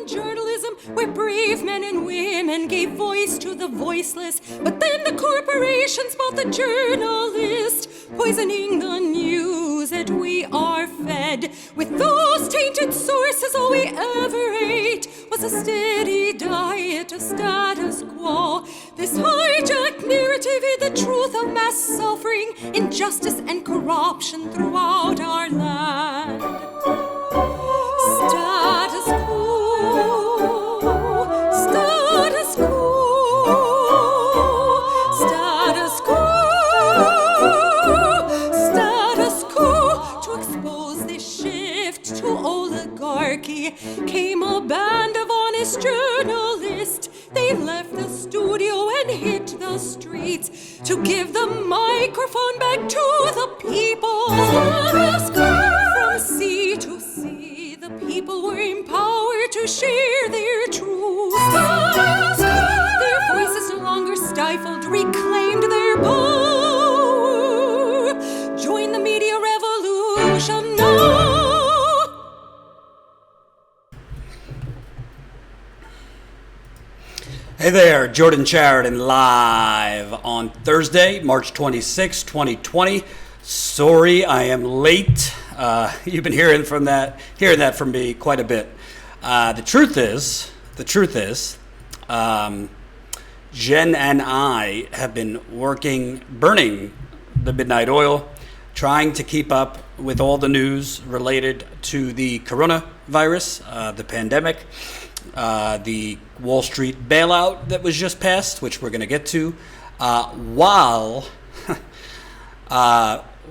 in journalism, where brave men and women gave voice to the voiceless. But then the corporations bought the journalist, poisoning the news that we are fed. With those tainted sources, all we ever ate was a steady diet of status quo. This hijacked narrative is the truth of mass suffering, injustice and corruption throughout our land. Status quo, status quo, status quo, status quo. To expose this shift to oligarchy came a band of honest journalists. They left the studio and hit the streets to give the microphone back to the people. From sea to sea, the people were empowered to share their truth. Their voices no longer stifled, reclaimed their power. Join the media revolution now. Hey there, Jordan Sheridan live on Thursday, March 26, 2020. Sorry, I am late. You've been hearing that from me quite a bit. The truth is, Jen and I have been working, burning the midnight oil, trying to keep up with all the news related to the coronavirus, the pandemic, the Wall Street bailout that was just passed, which we're going to get to, while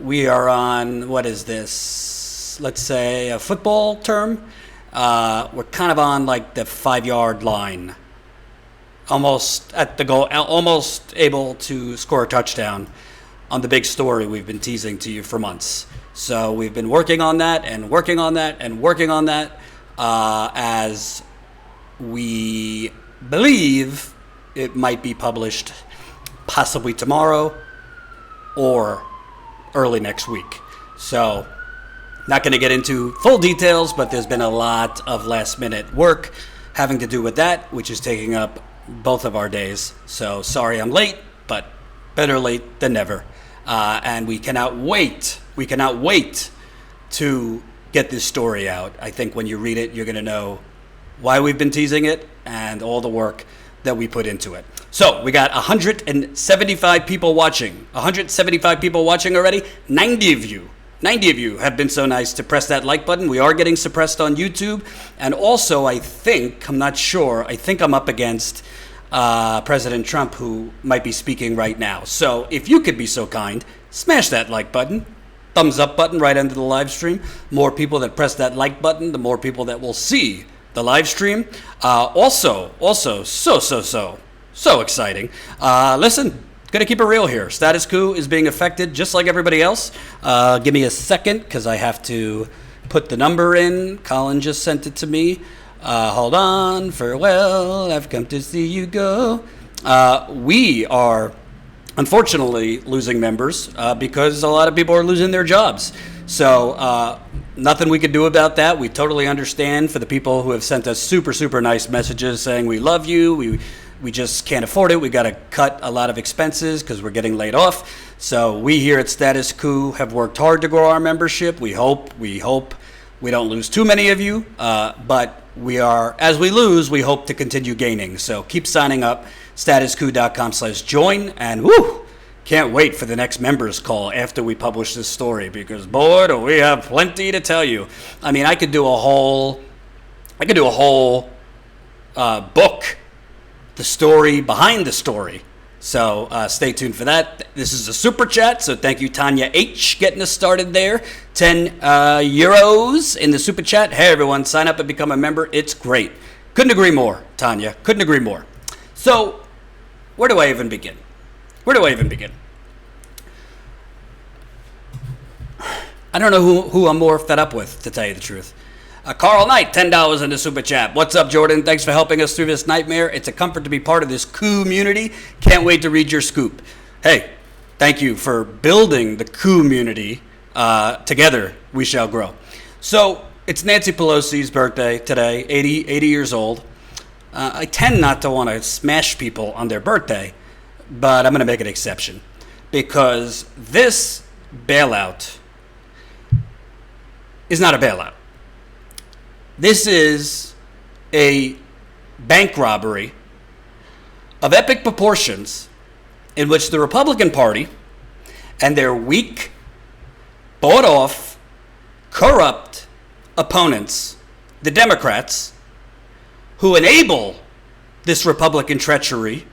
we are on, what is this, let's say a football term, we're kind of on like the 5-yard line, almost at the goal, almost able to score a touchdown on the big story we've been teasing to you for months. So we've been working on that and working on that and working on that as we believe it might be published possibly tomorrow or early next week. So, not going to get into full details, but there's been a lot of last-minute work having to do with that, which is taking up both of our days. So, sorry I'm late, but better late than never. And we cannot wait to get this story out. I think when you read it, you're going to know why we've been teasing it and all the work that we put into it. So we got 175 people watching. 175 people watching already. 90 of you have been so nice to press that like button. We are getting suppressed on YouTube. And also, I'm up against President Trump, who might be speaking right now. So if you could be so kind, smash that like button. Thumbs up button right under the live stream. More people that press that like button, the more people that will see the live stream. Also, so exciting. Listen, gonna keep it real here. Status Coup is being affected just like everybody else. Give me a second, because I have to put the number in. Colin just sent it to me. Hold on. Farewell, I've come to see you go. We are unfortunately losing members because a lot of people are losing their jobs. So nothing we could do about that. We totally understand for the people who have sent us super, super nice messages saying we love you, we just can't afford it, we got to cut a lot of expenses because we're getting laid off. So we here at Status Coup have worked hard to grow our membership. We hope we don't lose too many of you, but as we lose, we hope to continue gaining. So keep signing up, statuscoup.com/join, and woo! Can't wait for the next members call after we publish this story, because boy, do we have plenty to tell you. I mean, I could do a whole book, the story behind the story. So stay tuned for that. This is a super chat, so thank you, Tanya H, getting us started there. 10 euros in the super chat. Hey everyone, sign up and become a member. It's great. Couldn't agree more, Tanya. Couldn't agree more. So where do I even begin? I don't know who I'm more fed up with, to tell you the truth. Carl Knight, $10 in the super chat. What's up, Jordan? Thanks for helping us through this nightmare. It's a comfort to be part of this community. Can't wait to read your scoop. Hey, thank you for building the community. Together we shall grow. So It's Nancy Pelosi's birthday today, 80 years old. I tend not to want to smash people on their birthday, but I'm going to make an exception because this bailout is not a bailout. This is a bank robbery of epic proportions in which the Republican Party and their weak, bought-off, corrupt opponents, the Democrats, who enable this Republican treachery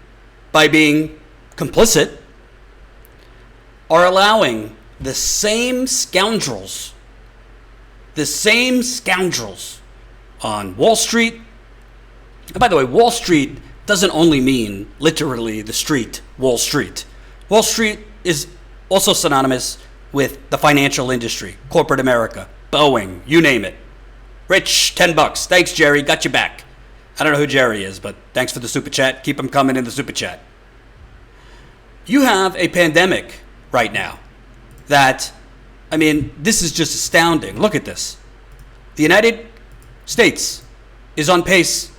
by being complicit, are allowing the same scoundrels on Wall Street. And by the way, Wall Street doesn't only mean literally the street, Wall Street. Wall Street is also synonymous with the financial industry, corporate America, Boeing, you name it. Rich, $10. Thanks, Jerry. Got you back. I don't know who Jerry is, but thanks for the super chat. Keep them coming in the super chat. You have a pandemic right now that, this is just astounding. Look at this. The United States is on pace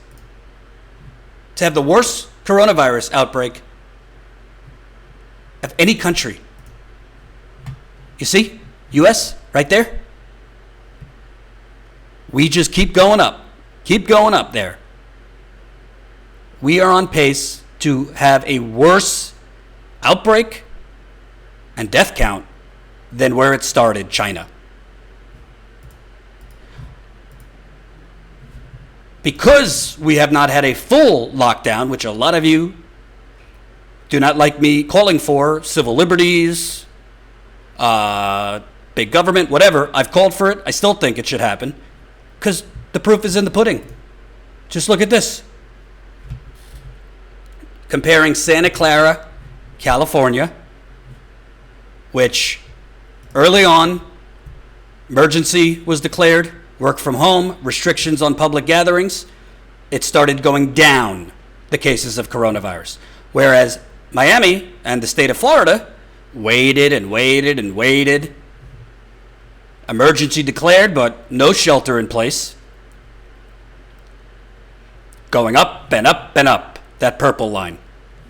to have the worst coronavirus outbreak of any country. You see? U.S. right there. We just keep going up there. We are on pace to have a worse outbreak and death count than where it started, China. Because we have not had a full lockdown, which a lot of you do not like me calling for, civil liberties, big government, whatever, I've called for it. I still think it should happen because the proof is in the pudding. Just look at this. Comparing Santa Clara, California, which early on, emergency was declared, work from home, restrictions on public gatherings, it started going down, the cases of coronavirus. Whereas Miami and the state of Florida waited and waited and waited. Emergency declared, but no shelter in place. Going up and up and up. That purple line,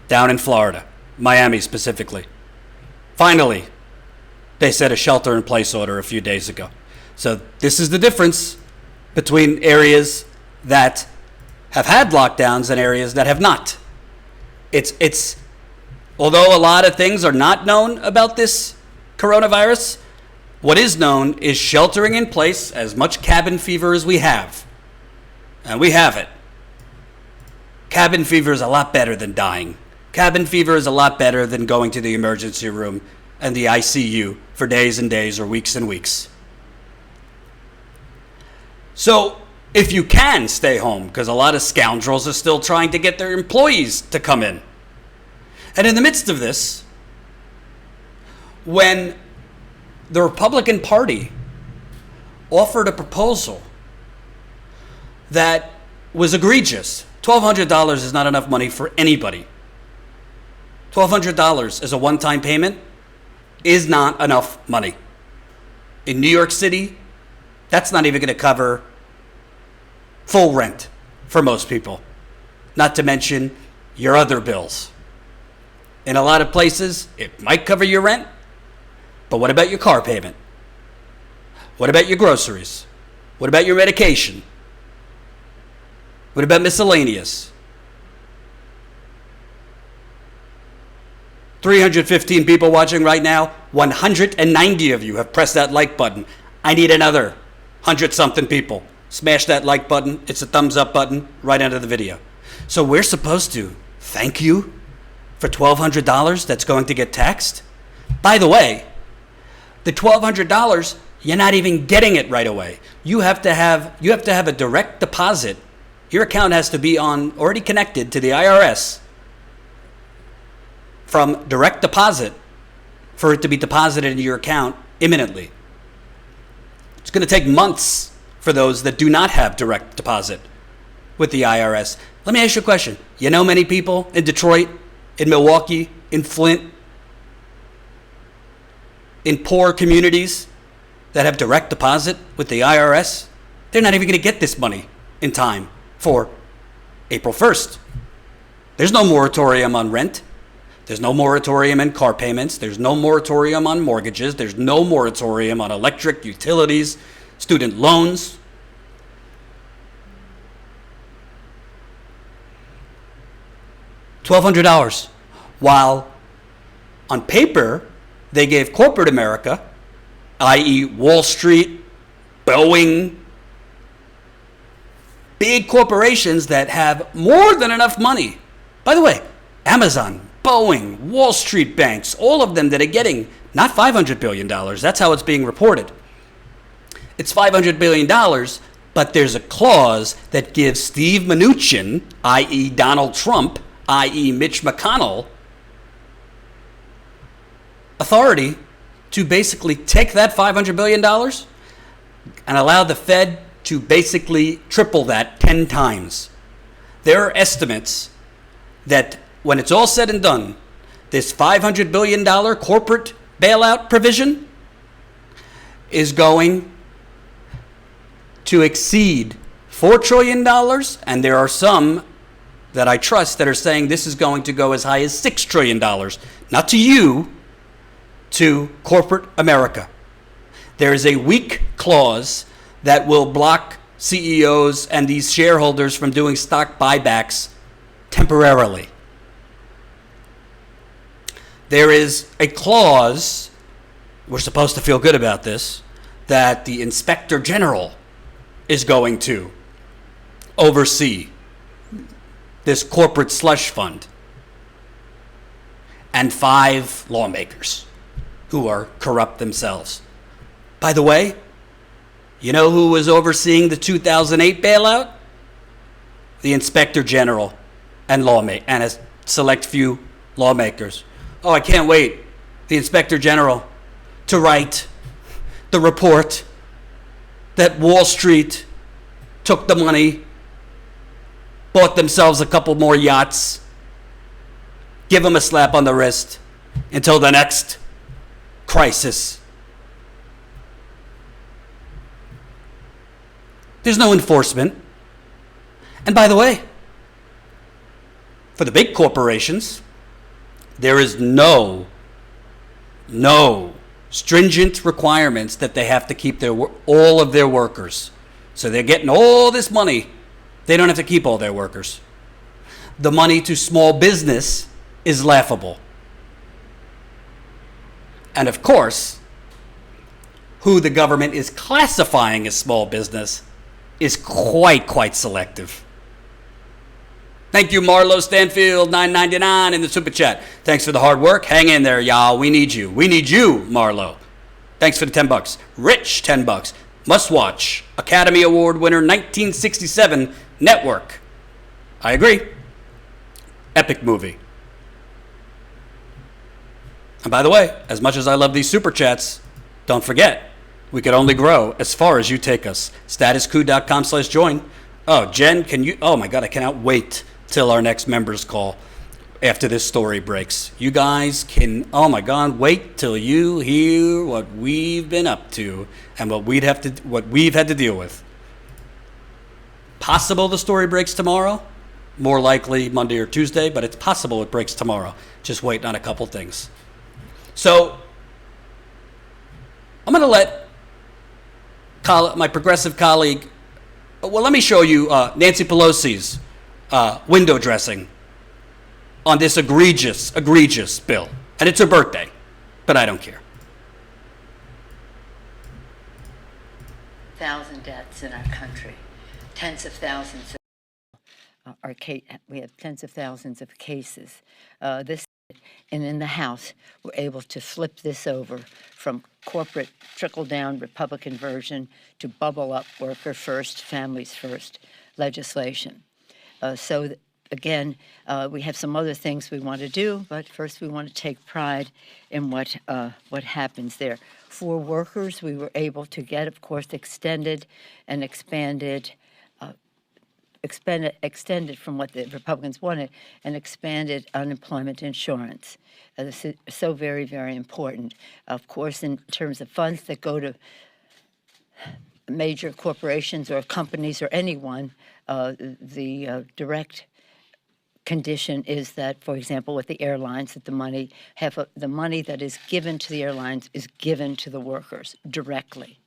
down in Florida, Miami specifically. Finally, they set a shelter-in-place order a few days ago. So this is the difference between areas that have had lockdowns and areas that have not. It's although a lot of things are not known about this coronavirus, what is known is sheltering in place as much cabin fever as we have. And we have it. Cabin fever is a lot better than dying. Cabin fever is a lot better than going to the emergency room and the ICU for days and days or weeks and weeks. So if you can stay home, because a lot of scoundrels are still trying to get their employees to come in. And in the midst of this, when the Republican Party offered a proposal that was egregious, $1,200 is not enough money for anybody. $1,200 as a one-time payment is not enough money. In New York City, that's not even going to cover full rent for most people, not to mention your other bills. In a lot of places, it might cover your rent, but what about your car payment? What about your groceries? What about your medication? What about miscellaneous? 315 people watching right now. 190 of you have pressed that like button. I need another 100-something people. Smash that like button. It's a thumbs up button right under the video. So we're supposed to thank you for $1,200 that's going to get taxed? By the way, the $1,200, you're not even getting it right away. You have to have a direct deposit. Your account has to be already connected to the IRS from direct deposit for it to be deposited into your account imminently. It's going to take months for those that do not have direct deposit with the IRS. Let me ask you a question. You know many people in Detroit, in Milwaukee, in Flint, in poor communities that have direct deposit with the IRS? They're not even going to get this money in time for April 1st. There's no moratorium on rent. There's no moratorium in car payments. There's no moratorium on mortgages. There's no moratorium on electric, utilities, student loans. $1,200, while on paper, they gave corporate America, i.e. Wall Street, Boeing, big corporations that have more than enough money. By the way, Amazon, Boeing, Wall Street banks, all of them that are getting not $500 billion. That's how it's being reported. It's $500 billion, but there's a clause that gives Steve Mnuchin, i.e. Donald Trump, i.e. Mitch McConnell, authority to basically take that $500 billion and allow the Fed to basically triple that 10 times. There are estimates that when it's all said and done, this $500 billion corporate bailout provision is going to exceed $4 trillion, and there are some that I trust that are saying this is going to go as high as $6 trillion. Not to you, to corporate America. There is a weak clause that will block CEOs and these shareholders from doing stock buybacks temporarily. There is a clause, we're supposed to feel good about this, that the Inspector General is going to oversee this corporate slush fund, and 5 lawmakers who are corrupt themselves. By the way, you know who was overseeing the 2008 bailout? The Inspector General and a select few lawmakers. Oh, I can't wait, the Inspector General, to write the report that Wall Street took the money, bought themselves a couple more yachts, give them a slap on the wrist until the next crisis. There's no enforcement. And by the way, for the big corporations, there is no stringent requirements that they have to keep all of their workers. So they're getting all this money. They don't have to keep all their workers. The money to small business is laughable. And of course, who the government is classifying as small business is quite selective. Thank you, Marlo Stanfield, $9.99 in the Super Chat. Thanks for the hard work. Hang in there, y'all. We need you. We need you, Marlo. Thanks for the $10. Rich, $10. Must watch. Academy Award winner, 1967, Network. I agree. Epic movie. And by the way, as much as I love these Super Chats, don't forget, we could only grow as far as you take us. Statuscoup.com/join. Oh, Jen, oh my God, I cannot wait till our next members call after this story breaks. You guys can, oh my God, wait till you hear what we've been up to and what we've had to deal with. Possible the story breaks tomorrow, more likely Monday or Tuesday, but it's possible it breaks tomorrow. Just waiting on a couple things. So I'm going to let my progressive colleague, well, let me show you Nancy Pelosi's window dressing on this egregious bill. And it's her birthday, but I don't care. 1,000 deaths in our country, tens of thousands we have tens of thousands of cases. And in the House, we're able to flip this over from corporate trickle-down Republican version to bubble-up worker first, families first legislation. Again, we have some other things we want to do, but first we want to take pride in what happens there. For workers, we were able to get, of course, extended from what the Republicans wanted, and expanded unemployment insurance. This is so very, very important. Of course, in terms of funds that go to major corporations or companies or anyone, the direct condition is that, for example, with the airlines, that the money that is given to the airlines is given to the workers directly.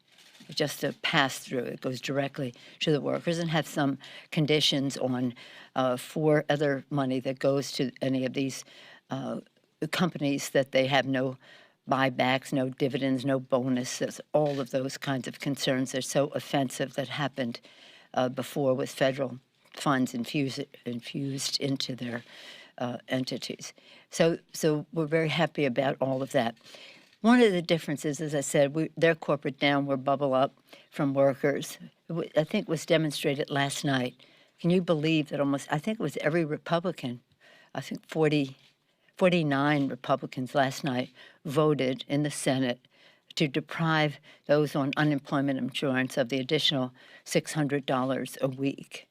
Just a pass through, it goes directly to the workers, and have some conditions on for other money that goes to any of these companies, that they have no buybacks, no dividends, no bonuses, all of those kinds of concerns are so offensive that happened before with federal funds infused into their entities. So we're very happy about all of that. One of the differences, as I said, their corporate downward bubble up from workers, I think was demonstrated last night. Can you believe that I think it was every Republican, I think 49 Republicans last night voted in the Senate to deprive those on unemployment insurance of the additional $600 a week.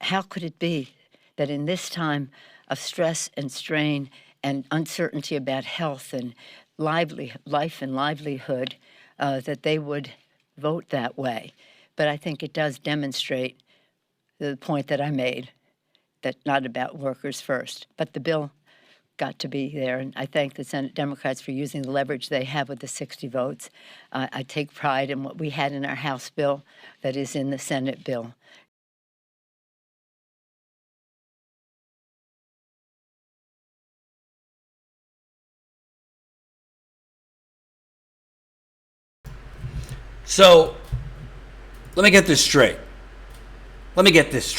How could it be that in this time of stress and strain and uncertainty about health and life and livelihood, that they would vote that way? But I think it does demonstrate the point that I made, that not about workers first. But the bill got to be there, and I thank the Senate Democrats for using the leverage they have with the 60 votes. I take pride in what we had in our House bill that is in the Senate bill. So, let me get this straight. Nancy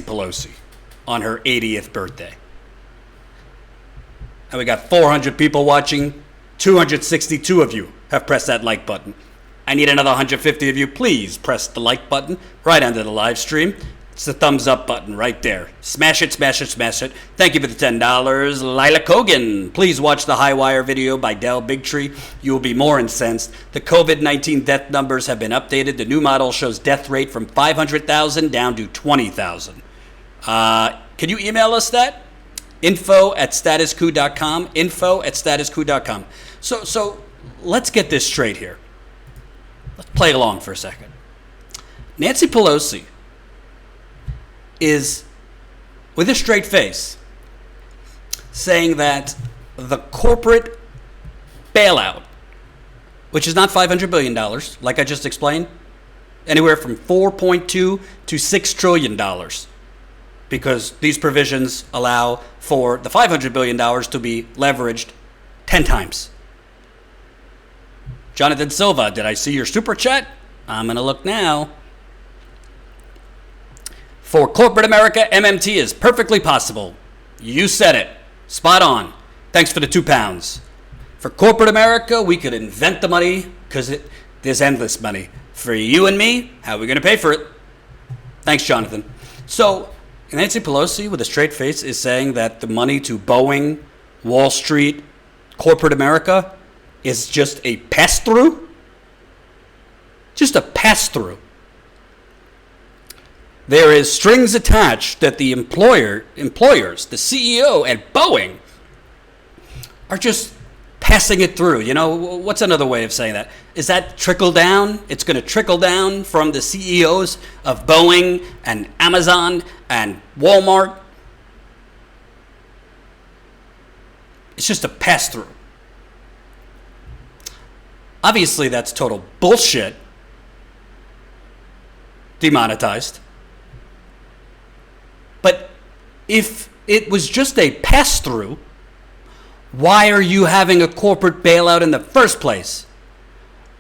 Pelosi on her 80th birthday. And we got 400 people watching. 262 of you have pressed that like button. I need another 150 of you. Please press the like button right under the live stream. It's the thumbs up button right there. Smash it, smash it, smash it. Thank you for the $10. Lila Kogan. Please watch the Highwire video by Del Bigtree. You will be more incensed. The COVID-19 death numbers have been updated. The new model shows death rate from 500,000 down to 20,000. Can you email us that? info@statuscoup.com. info@statuscoup.com. So let's get this straight here. Let's play along for a second. Nancy Pelosi is, with a straight face, saying that the corporate bailout, which is not $500 billion, like I just explained, anywhere from $4.2 to $6 trillion, because these provisions allow for the $500 billion to be leveraged 10 times. Jonathan Silva, did I see your super chat? I'm going to look now. For corporate America, MMT is perfectly possible. You said it. Spot on. Thanks for the £2. For corporate America, we could invent the money because there's endless money. For you and me, how are we going to pay for it? Thanks, Jonathan. So, Nancy Pelosi, with a straight face, is saying that the money to Boeing, Wall Street, corporate America is just a pass-through? Just a pass-through. There is strings attached that the employers, the CEO at Boeing, are just passing it through. You know, what's another way of saying that? Is that trickle down? It's going to trickle down from the CEOs of Boeing and Amazon and Walmart. It's just a pass-through. Obviously, that's total bullshit. Demonetized. But if it was just a pass-through, why are you having a corporate bailout in the first place?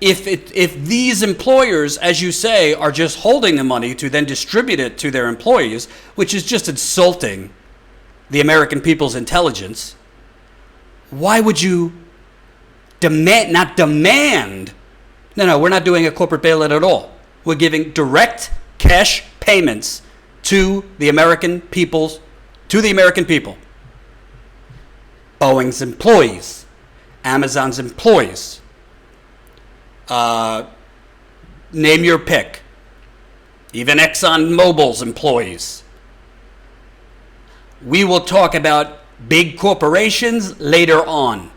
If these employers, as you say, are just holding the money to then distribute it to their employees, which is just insulting the American people's intelligence, why would you not demand? No, we're not doing a corporate bailout at all. We're giving direct cash payments to the American people. Boeing's employees, Amazon's employees, name your pick, even ExxonMobil's employees. We will talk about big corporations later on,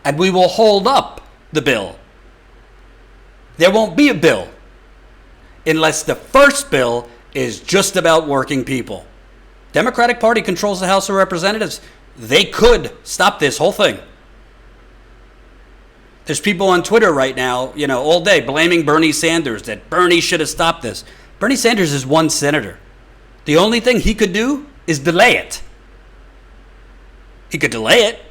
and we will hold up the bill There won't be a bill unless the first bill is just about working people. Democratic Party controls the House of Representatives. They could stop this whole thing. There's people on Twitter right now, all day blaming Bernie Sanders, that Bernie should have stopped this. Bernie Sanders is one senator. The only thing he could do is delay it. He could delay it,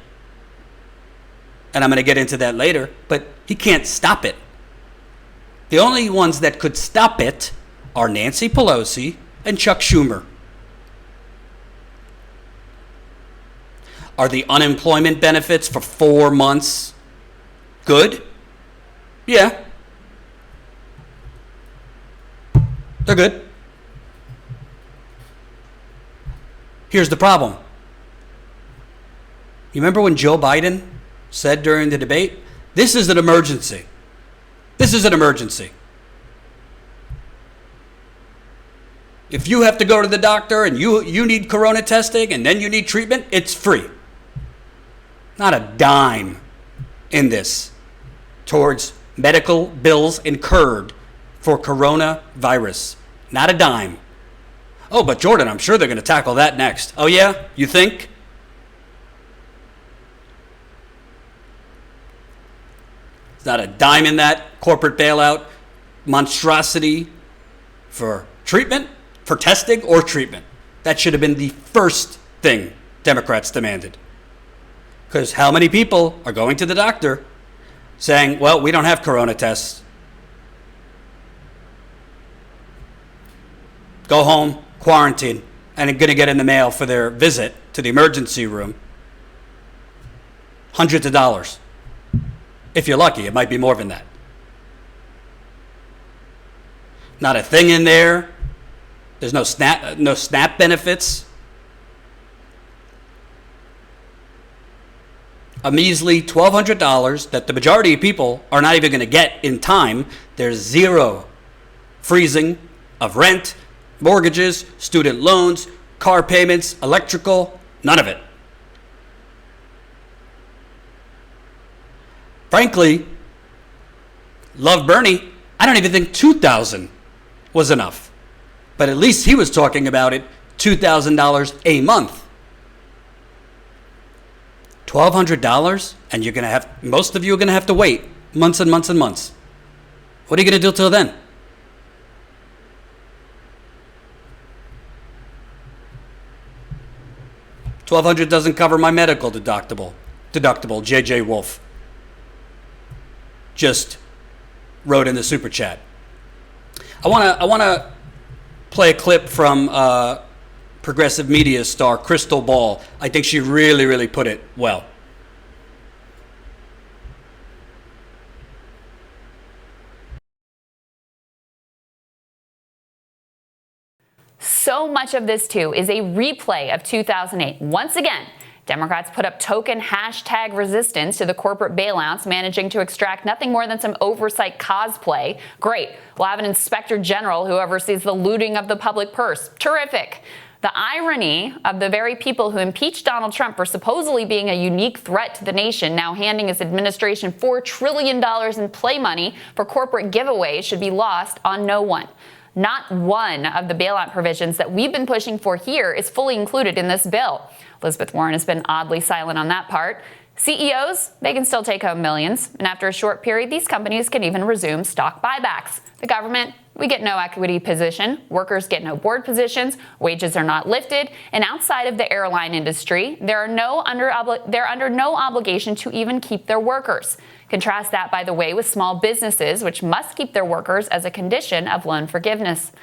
and I'm going to get into that later, but he can't stop it. The only ones that could stop it are Nancy Pelosi and Chuck Schumer. Are the unemployment benefits for 4 months good? Yeah. They're good. Here's the problem. You remember when Joe Biden said during the debate, this is an emergency. This is an emergency. If you have to go to the doctor and you need corona testing and then you need treatment, it's free. Not a dime in this towards medical bills incurred for coronavirus. Not a dime. Oh, but Jordan, I'm sure they're going to tackle that next. Oh yeah? You think? There's not a dime in that corporate bailout monstrosity for treatment, for testing or treatment. That should have been the first thing Democrats demanded. Because how many people are going to the doctor saying, well, we don't have corona tests. Go home, quarantine, and are going to get in the mail for their visit to the emergency room hundreds of dollars. If you're lucky, it might be more than that. Not a thing in there. There's no SNAP benefits. A measly $1,200 that the majority of people are not even going to get in time. There's zero freezing of rent, mortgages, student loans, car payments, electrical, none of it. Frankly, love Bernie, I don't even think $2,000 was enough. But at least he was talking about it, $2,000 a month. $1,200, and most of you are going to have to wait months and months and months. What are you going to do till then? $1,200 doesn't cover my medical deductible. JJ Wolf just wrote in the super chat. I want to play a clip from progressive media star Crystal Ball. I think she really, really put it well. So much of this, too, is a replay of 2008. Once again, Democrats put up token hashtag resistance to the corporate bailouts, managing to extract nothing more than some oversight cosplay. Great. We'll have an inspector general who oversees the looting of the public purse. Terrific. The irony of the very people who impeached Donald Trump for supposedly being a unique threat to the nation now handing his administration $4 trillion in play money for corporate giveaways should be lost on no one. Not one of the bailout provisions that we've been pushing for here is fully included in this bill. Elizabeth Warren has been oddly silent on that part. CEOs, they can still take home millions, and after a short period, these companies can even resume stock buybacks. The government, we get no equity position, workers get no board positions, wages are not lifted, and outside of the airline industry, they're under no obligation to even keep their workers. Contrast that, by the way, with small businesses, which must keep their workers as a condition of loan forgiveness.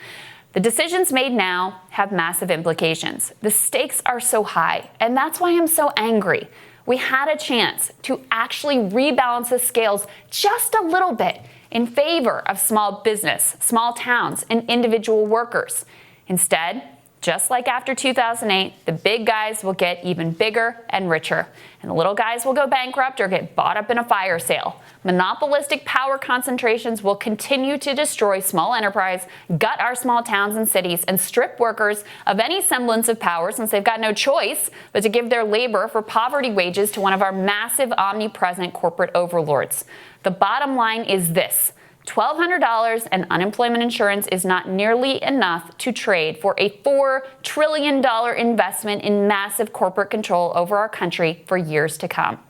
The decisions made now have massive implications. The stakes are so high, and that's why I'm so angry. We had a chance to actually rebalance the scales just a little bit in favor of small business, small towns, and individual workers. Instead, just like after 2008, the big guys will get even bigger and richer, and the little guys will go bankrupt or get bought up in a fire sale. Monopolistic power concentrations will continue to destroy small enterprise, gut our small towns and cities, and strip workers of any semblance of power since they've got no choice but to give their labor for poverty wages to one of our massive omnipresent corporate overlords. The bottom line is this. $1,200 and unemployment insurance is not nearly enough to trade for a $4 trillion investment in massive corporate control over our country for years to come.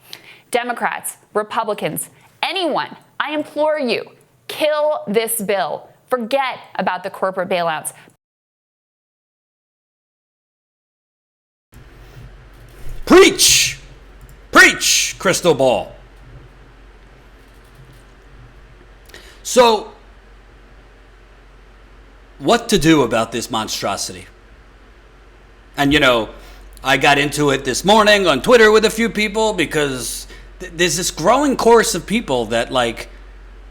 Democrats, Republicans, anyone, I implore you, kill this bill. Forget about the corporate bailouts. Preach! Preach, crystal ball. So, what to do about this monstrosity? And I got into it this morning on Twitter with a few people because there's this growing chorus of people that,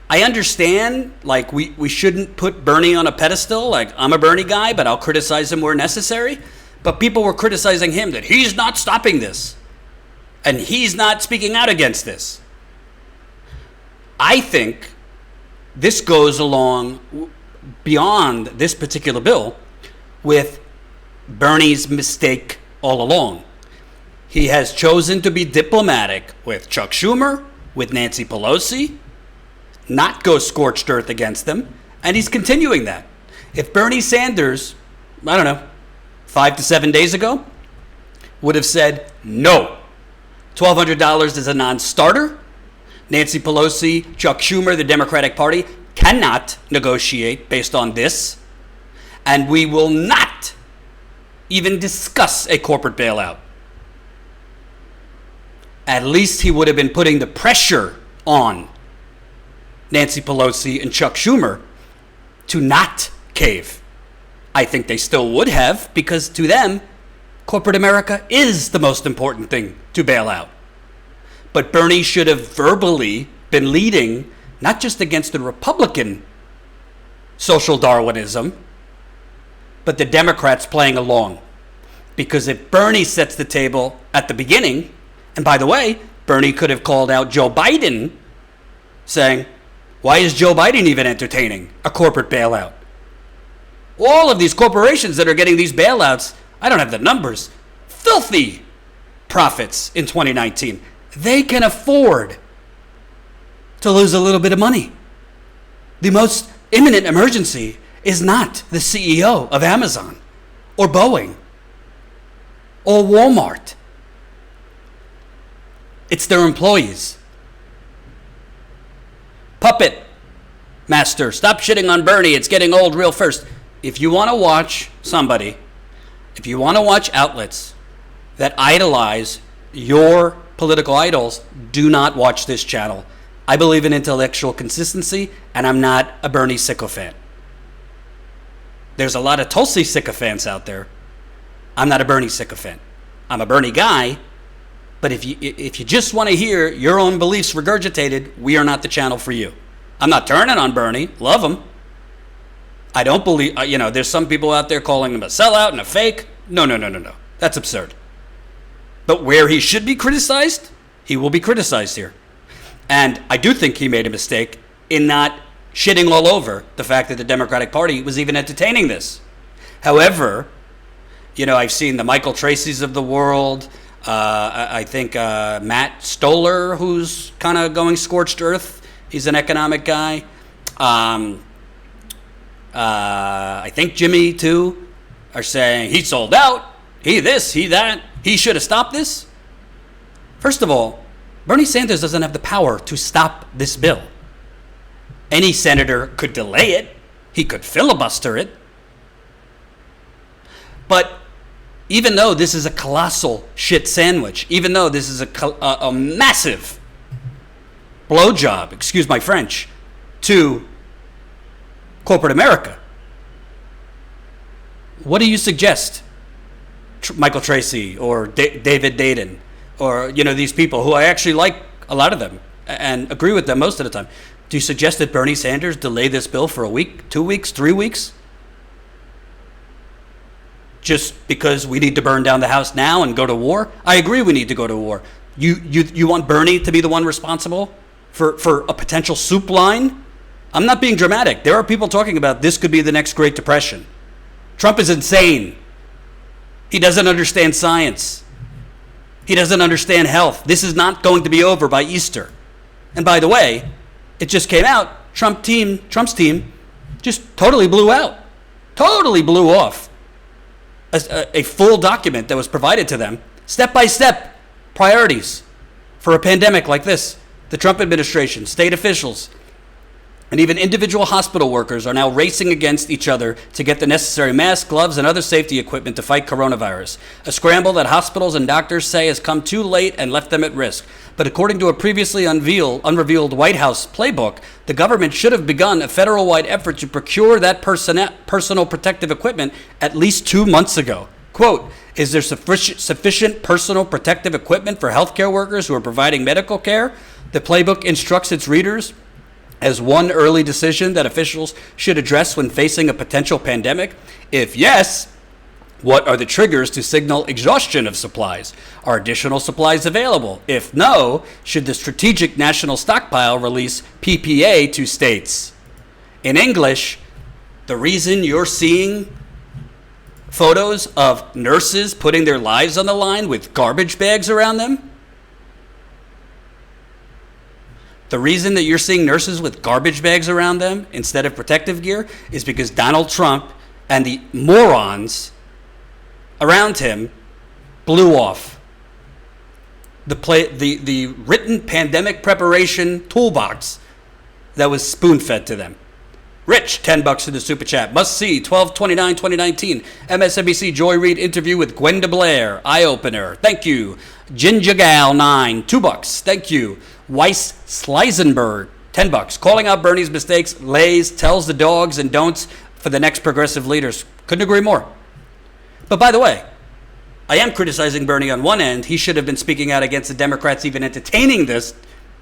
I understand, we shouldn't put Bernie on a pedestal. I'm a Bernie guy, but I'll criticize him where necessary. But people were criticizing him that he's not stopping this. And he's not speaking out against this. I think this goes along beyond this particular bill with Bernie's mistake all along. He has chosen to be diplomatic with Chuck Schumer, with Nancy Pelosi, not go scorched earth against them, and he's continuing that. If Bernie Sanders, 5 to 7 days ago, would have said, no, $1,200 is a non-starter, Nancy Pelosi, Chuck Schumer, the Democratic Party cannot negotiate based on this, and we will not even discuss a corporate bailout. At least he would have been putting the pressure on Nancy Pelosi and Chuck Schumer to not cave. I think they still would have, because to them, corporate America is the most important thing to bail out. But Bernie should have verbally been leading, not just against the Republican social Darwinism, but the Democrats playing along. Because if Bernie sets the table at the beginning, and by the way, Bernie could have called out Joe Biden, saying, why is Joe Biden even entertaining a corporate bailout? All of these corporations that are getting these bailouts, I don't have the numbers, filthy profits in 2019. They can afford to lose a little bit of money. The most imminent emergency is not the CEO of Amazon or Boeing or Walmart. It's their employees. Puppet master, stop shitting on Bernie. It's getting old real first. If you want to watch somebody, if you want to watch outlets that idolize your political idols, do not watch this channel. I believe in intellectual consistency, and I'm not a Bernie sycophant. There's a lot of Tulsi sycophants out there. I'm not a Bernie sycophant. I'm a Bernie guy, but if you just want to hear your own beliefs regurgitated, we are not the channel for you. I'm not turning on Bernie. Love him. I don't believe, there's some people out there calling him a sellout and a fake. No. That's absurd. But where he should be criticized, he will be criticized here. And I do think he made a mistake in not shitting all over the fact that the Democratic Party was even entertaining this. However, I've seen the Michael Tracys of the world. I think Matt Stoller, who's kind of going scorched earth. He's an economic guy. I think Jimmy, too, are saying he sold out. He this, he that. He should have stopped this. First of all, Bernie Sanders doesn't have the power to stop this bill. Any senator could delay it. He could filibuster it. But even though this is a colossal shit sandwich, even though this is a massive blowjob, excuse my French, to corporate America, what do you suggest? Michael Tracy or David Dayton or, these people who I actually like a lot of them and agree with them most of the time. Do you suggest that Bernie Sanders delay this bill for a week, 2 weeks, 3 weeks? Just because we need to burn down the house now and go to war? I agree we need to go to war. You want Bernie to be the one responsible for a potential soup line? I'm not being dramatic. There are people talking about this could be the next Great Depression. Trump is insane. He doesn't understand science. He doesn't understand health. This is not going to be over by Easter. And by the way, it just came out Trump's team just totally blew off a full document that was provided to them, step-by-step priorities for a pandemic like this. The Trump administration, state officials, and even individual hospital workers are now racing against each other to get the necessary masks, gloves, and other safety equipment to fight coronavirus. A scramble that hospitals and doctors say has come too late and left them at risk. But according to a previously unrevealed White House playbook, the government should have begun a federal-wide effort to procure that personal protective equipment at least 2 months ago. Quote, is there sufficient personal protective equipment for healthcare workers who are providing medical care? The playbook instructs its readers as one early decision that officials should address when facing a potential pandemic. If yes, what are the triggers to signal exhaustion of supplies? Are additional supplies available? If no, should the Strategic National Stockpile release PPA to states? In English, the reason you're seeing photos of nurses putting their lives on the line with garbage bags around them, the reason that you're seeing nurses with garbage bags around them instead of protective gear is because Donald Trump and the morons around him blew off the written pandemic preparation toolbox that was spoon-fed to them. Rich, $10 to the super chat. Must see 12/29/2019 MSNBC Joy Reid interview with Gwenda Blair. Eye opener. Thank you. Ginger Gal 9, $2. Thank you. Weiss Sleisenberg, $10. Calling out Bernie's mistakes, lays, tells the dogs and don'ts for the next progressive leaders. Couldn't agree more. But by the way, I am criticizing Bernie on one end. He should have been speaking out against the Democrats even entertaining this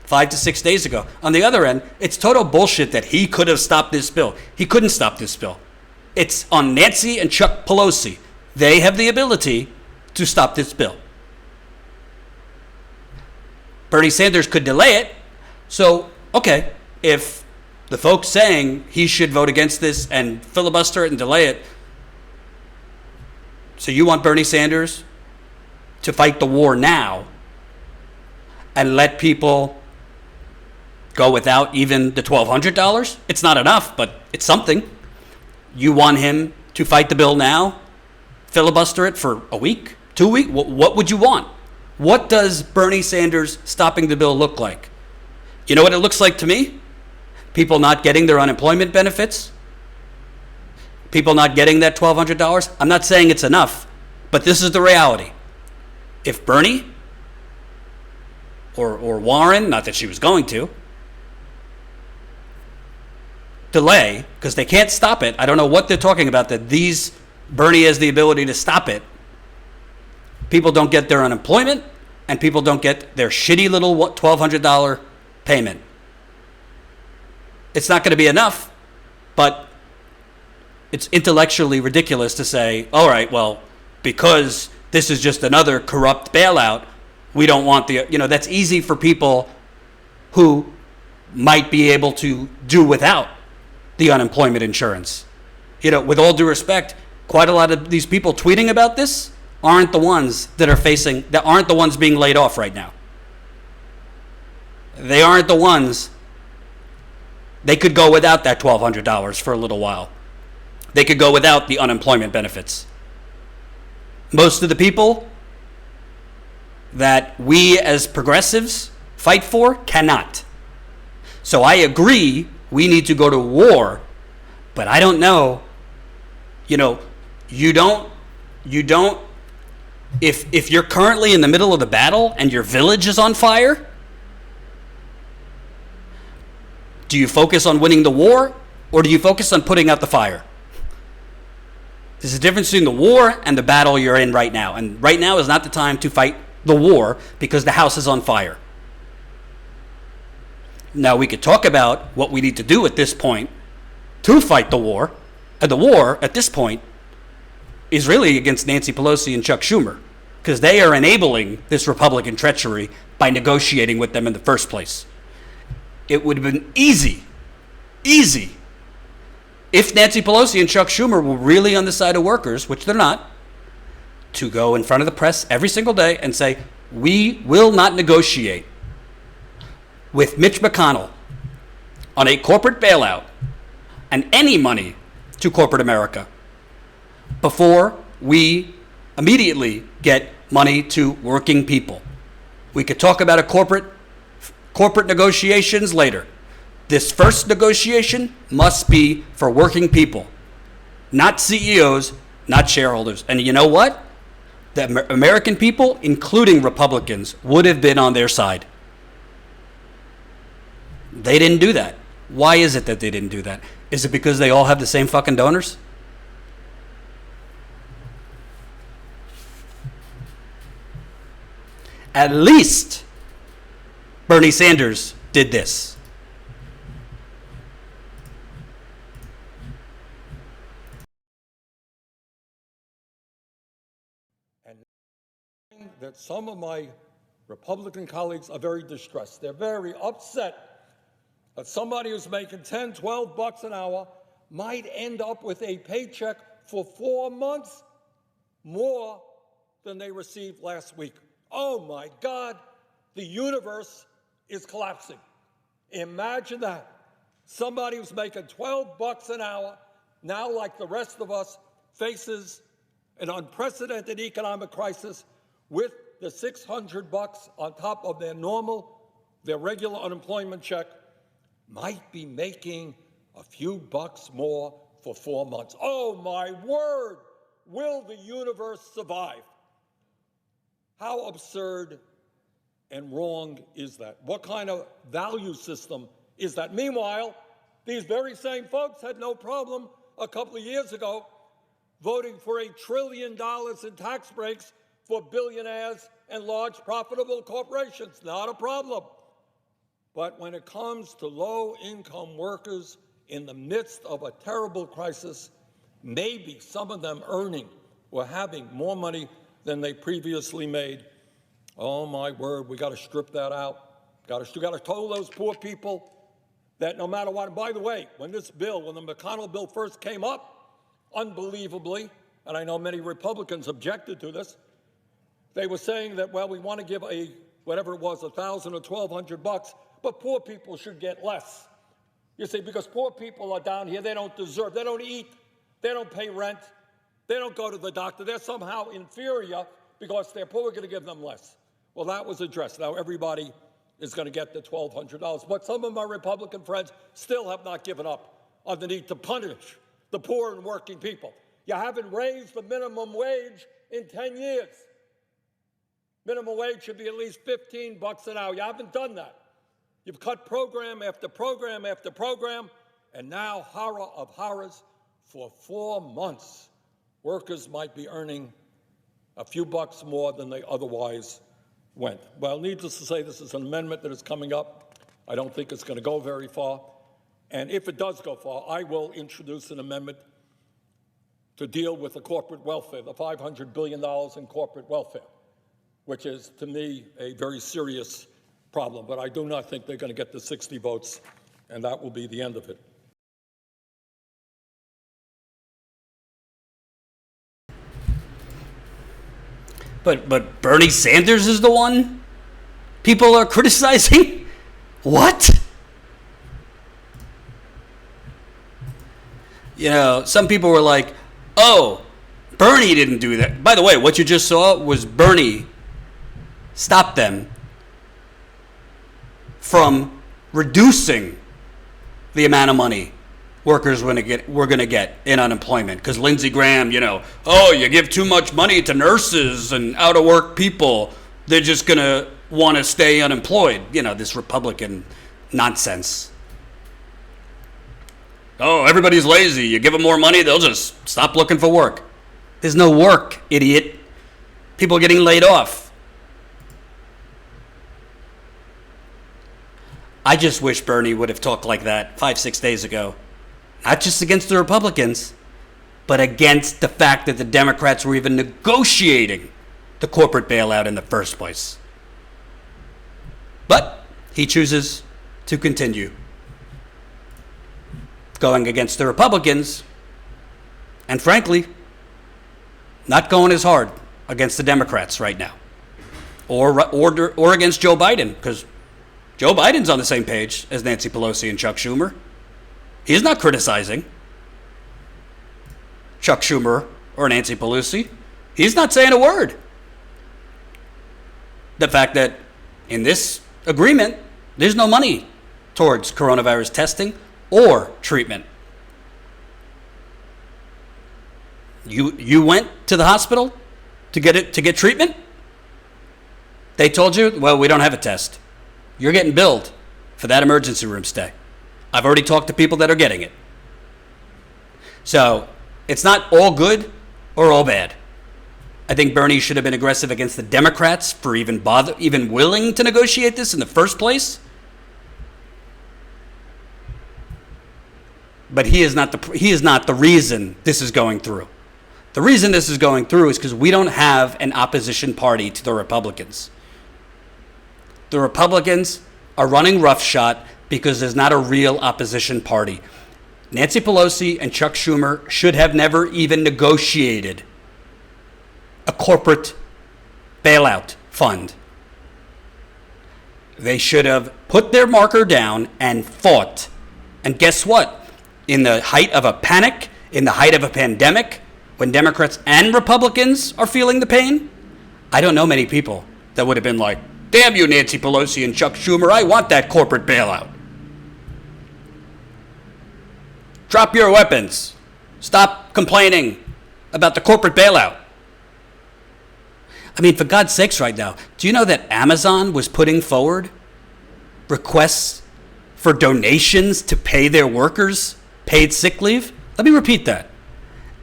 5 to 6 days ago. On the other end, it's total bullshit that he could have stopped this bill. He couldn't stop this bill. It's on Nancy and Chuck Pelosi. They have the ability to stop this bill. Bernie Sanders could delay it. So, okay, if the folks saying he should vote against this and filibuster it and delay it, so you want Bernie Sanders to fight the war now and let people go without even the $1,200? It's not enough, but it's something. You want him to fight the bill now, filibuster it for a week, 2 weeks? What would you want? What does Bernie Sanders stopping the bill look like? You know what it looks like to me? People not getting their unemployment benefits. People not getting that $1,200. I'm not saying it's enough, but this is the reality. If Bernie or Warren, not that she was going to, delay, because they can't stop it. I don't know what they're talking about, that Bernie has the ability to stop it. People don't get their unemployment, and people don't get their shitty little $1,200 payment. It's not going to be enough, but it's intellectually ridiculous to say, all right, well, because this is just another corrupt bailout, we don't want that's easy for people who might be able to do without the unemployment insurance. With all due respect, quite a lot of these people tweeting about this aren't the ones that aren't the ones being laid off right now. They aren't the ones. They could go without that $1,200 for a little while. They could go without the unemployment benefits. Most of the people that we as progressives fight for cannot. So I agree we need to go to war, but I don't know. You don't. If you're currently in the middle of the battle and your village is on fire, do you focus on winning the war, or do you focus on putting out the fire? There's a difference between the war and the battle you're in right now. And right now is not the time to fight the war because the house is on fire. Now, we could talk about what we need to do at this point to fight the war. And the war, at this point, is really against Nancy Pelosi and Chuck Schumer, because they are enabling this Republican treachery by negotiating with them in the first place. It would have been easy, if Nancy Pelosi and Chuck Schumer were really on the side of workers, which they're not, to go in front of the press every single day and say, we will not negotiate with Mitch McConnell on a corporate bailout and any money to corporate America before we immediately get money to working people. We could talk about corporate negotiations later. This first negotiation must be for working people, not CEOs, not shareholders. And you know what? The American people, including Republicans, would have been on their side. They didn't do that. Why is it that they didn't do that? Is it because they all have the same fucking donors? At least Bernie Sanders did this. That some of my Republican colleagues are very distressed. They're very upset that somebody who's making 10, 12 bucks an hour might end up with a paycheck for 4 months more than they received last week. Oh my God, the universe is collapsing. Imagine that. Somebody who's making 12 bucks an hour now, like the rest of us, faces an unprecedented economic crisis with the 600 bucks on top of their regular unemployment check, might be making a few bucks more for 4 months. Oh my word, will the universe survive? How absurd and wrong is that? What kind of value system is that? Meanwhile, these very same folks had no problem a couple of years ago voting for $1 trillion in tax breaks for billionaires and large profitable corporations. Not a problem. But when it comes to low-income workers in the midst of a terrible crisis, maybe some of them earning or having more money than they previously made, oh my word, we got to strip that out. Got to tell those poor people that no matter what. And by the way, when the McConnell bill first came up, unbelievably, and I know many Republicans objected to this, they were saying that, well, we want to give whatever it was, $1,000 or $1,200, but poor people should get less. You see, because poor people are down here, they don't deserve, they don't eat, they don't pay rent, they don't go to the doctor, they're somehow inferior because they're poor, we're going to give them less. Well, that was addressed. Now everybody is going to get the $1,200, but some of my Republican friends still have not given up on the need to punish the poor and working people. You haven't raised the minimum wage in 10 years. Minimum wage should be at least 15 bucks an hour. You haven't done that. You've cut program after program after program, and now, horror of horrors, for 4 months, workers might be earning a few bucks more than they otherwise went. Well, needless to say, this is an amendment that is coming up. I don't think it's going to go very far. And if it does go far, I will introduce an amendment to deal with the corporate welfare, the $500 billion in corporate welfare, which is, to me, a very serious problem. But I do not think they're going to get the 60 votes, and that will be the end of it. But Bernie Sanders is the one people are criticizing? What? You know, some people were like, oh, Bernie didn't do that. By the way, what you just saw was Bernie stop them from reducing the amount of money workers were going to get in unemployment. Because Lindsey Graham, oh, you give too much money to nurses and out-of-work people, they're just going to want to stay unemployed. This Republican nonsense. Oh, everybody's lazy. You give them more money, they'll just stop looking for work. There's no work, idiot. People are getting laid off. I just wish Bernie would have talked like that 5-6 days ago. Not just against the Republicans, but against the fact that the Democrats were even negotiating the corporate bailout in the first place. But he chooses to continue going against the Republicans, and frankly, not going as hard against the Democrats right now, or against Joe Biden, because Joe Biden's on the same page as Nancy Pelosi and Chuck Schumer. He's not criticizing Chuck Schumer or Nancy Pelosi. He's not saying a word. The fact that in this agreement, there's no money towards coronavirus testing or treatment. You went to the hospital to get treatment? They told you, well, we don't have a test. You're getting billed for that emergency room stay. I've already talked to people that are getting it. So it's not all good or all bad. I think Bernie should have been aggressive against the Democrats for even willing to negotiate this in the first place. But he is not the reason this is going through. The reason this is going through is because we don't have an opposition party to the Republicans. The Republicans are running roughshod because there's not a real opposition party. Nancy Pelosi and Chuck Schumer should have never even negotiated a corporate bailout fund. They should have put their marker down and fought. And guess what? In the height of a panic, in the height of a pandemic, when Democrats and Republicans are feeling the pain, I don't know many people that would have been like, damn you, Nancy Pelosi and Chuck Schumer, I want that corporate bailout. Drop your weapons. Stop complaining about the corporate bailout. I mean, for God's sakes right now, do you know that Amazon was putting forward requests for donations to pay their workers paid sick leave? Let me repeat that.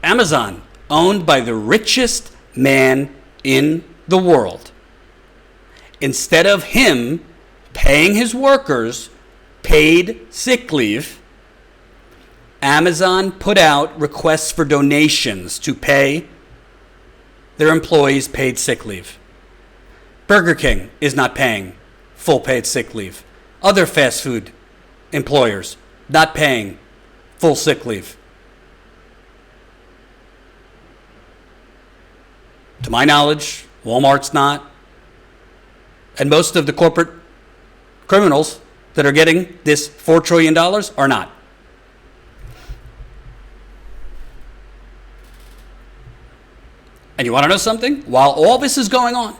Amazon, owned by the richest man in the world, instead of him paying his workers paid sick leave, Amazon put out requests for donations to pay their employees paid sick leave. Burger King is not paying full paid sick leave. Other fast food employers not paying full sick leave. To my knowledge, Walmart's not. And most of the corporate criminals that are getting this $4 trillion are not. And you want to know something? While all this is going on,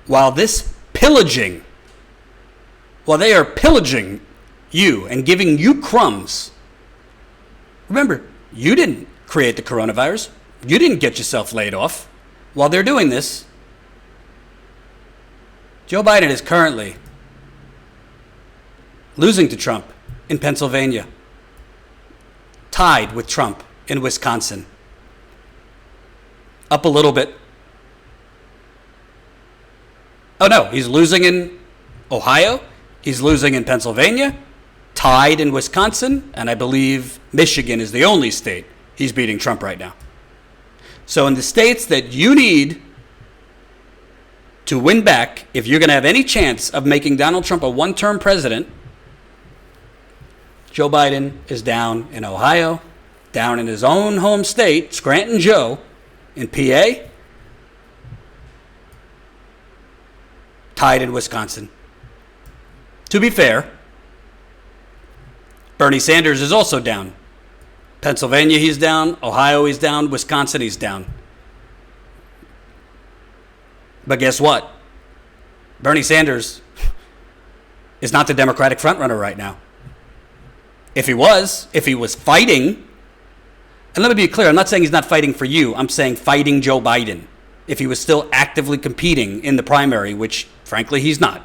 while they are pillaging you and giving you crumbs, remember, you didn't create the coronavirus. You didn't get yourself laid off. While they're doing this, Joe Biden is currently losing to Trump in Pennsylvania, tied with Trump in Wisconsin, up a little bit. Oh no, he's losing in Ohio, he's losing in Pennsylvania, tied in Wisconsin, and I believe Michigan is the only state he's beating Trump right now. So in the states that you need to win back, if you're going to have any chance of making Donald Trump a one-term president, Joe Biden is down in Ohio, down in his own home state, Scranton Joe, in PA, tied in Wisconsin. To be fair, Bernie Sanders is also down. Pennsylvania, he's down. Ohio, he's down. Wisconsin, he's down. But guess what? Bernie Sanders is not the Democratic frontrunner right now. If he was fighting, and let me be clear, I'm not saying he's not fighting for you. I'm saying fighting Joe Biden. If he was still actively competing in the primary, which frankly he's not.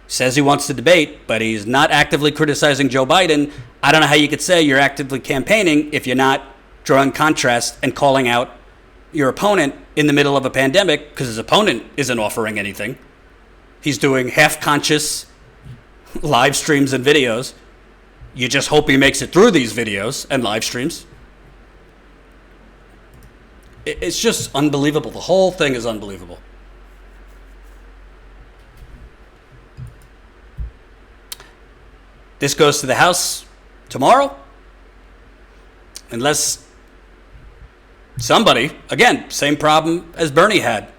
Says he wants to debate, but he's not actively criticizing Joe Biden. I don't know how you could say you're actively campaigning if you're not drawing contrast and calling out your opponent in the middle of a pandemic, because his opponent isn't offering anything. He's doing half-conscious live streams and videos. You just hope he makes it through these videos and live streams. It's just unbelievable. The whole thing is unbelievable. This goes to the House tomorrow, unless somebody, again, same problem as Bernie had.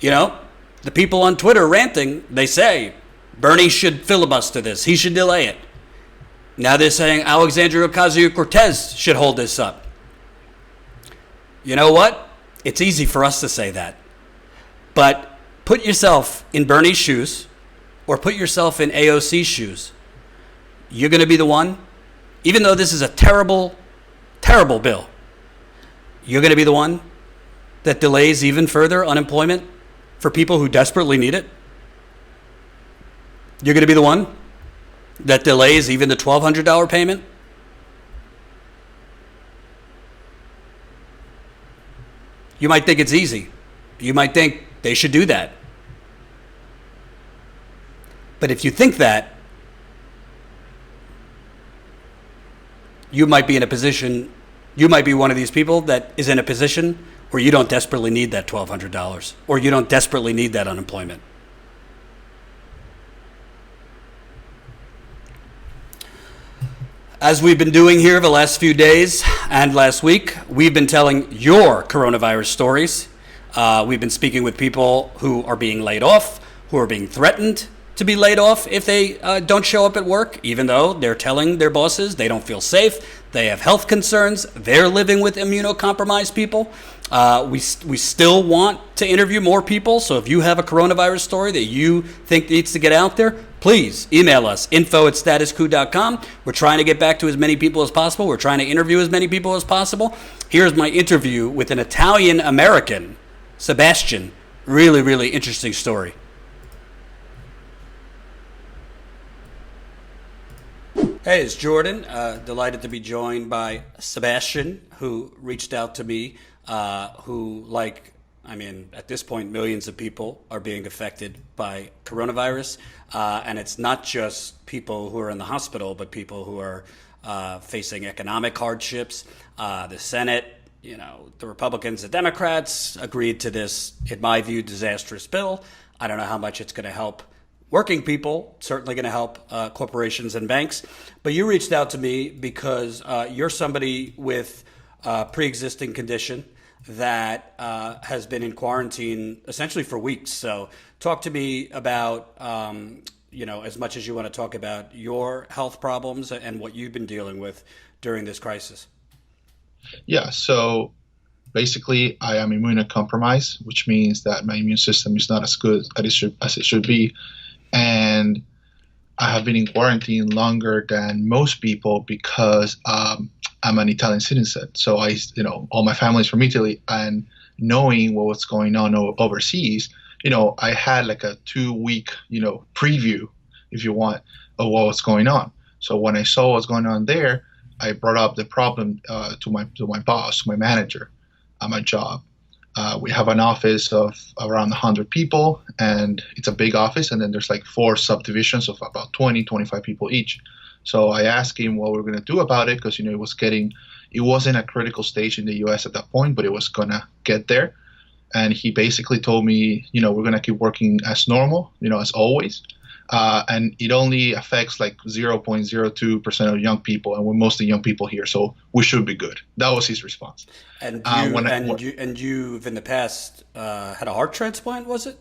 You know, the people on Twitter ranting, they say Bernie should filibuster this. He should delay it. Now they're saying Alexandria Ocasio-Cortez should hold this up. You know what? It's easy for us to say that. But put yourself in Bernie's shoes or put yourself in AOC's shoes. You're going to be the one, even though this is a terrible, terrible bill, you're going to be the one that delays even further unemployment for people who desperately need it. You're going to be the one that delays even the $1,200 payment. You might think it's easy. You might think they should do that. But if you think that, you might be in a position, you might be one of these people that is in a position where you don't desperately need that $1,200 or you don't desperately need that unemployment. As we've been doing here the last few days and last week, we've been telling your coronavirus stories. We've been speaking with people who are being laid off, who are being threatened to be laid off if they don't show up at work, even though they're telling their bosses they don't feel safe, they have health concerns, they're living with immunocompromised people. We still want to interview more people, so if you have a coronavirus story that you think needs to get out there, please email us, info@statuscoup.com. We're trying to get back to as many people as possible. We're trying to interview as many people as possible. Here's my interview with an Italian-American, Sebastian. Really, really interesting story. Hey, it's Jordan. Delighted to be joined by Sebastian, who reached out to me, at this point, millions of people are being affected by coronavirus. And it's not just people who are in the hospital, but people who are facing economic hardships. The Senate, the Republicans, the Democrats agreed to this, in my view, disastrous bill. I don't know how much it's going to help working people, certainly going to help corporations and banks. But you reached out to me because you're somebody with a pre-existing condition that has been in quarantine essentially for weeks. So talk to me about, as much as you want to talk about your health problems and what you've been dealing with during this crisis. Yeah, so basically I am immunocompromised, which means that my immune system is not as good as it should be. And I have been in quarantine longer than most people because I'm an Italian citizen. So all my family is from Italy, and knowing what was going on overseas, I had like a 2-week, preview, if you want, of what was going on. So when I saw what was going on there, I brought up the problem to my boss, to my manager at my job. We have an office of around 100 people, and it's a big office. And then there's like 4 subdivisions of about 20, 25 people each. So I asked him what we're going to do about it because, it wasn't a critical stage in the U.S. at that point, but it was going to get there. And he basically told me, we're going to keep working as normal, as always. And it only affects like 0.02% of young people, and we're mostly young people here, so we should be good. That was his response. And you've in the past had a heart transplant, was it?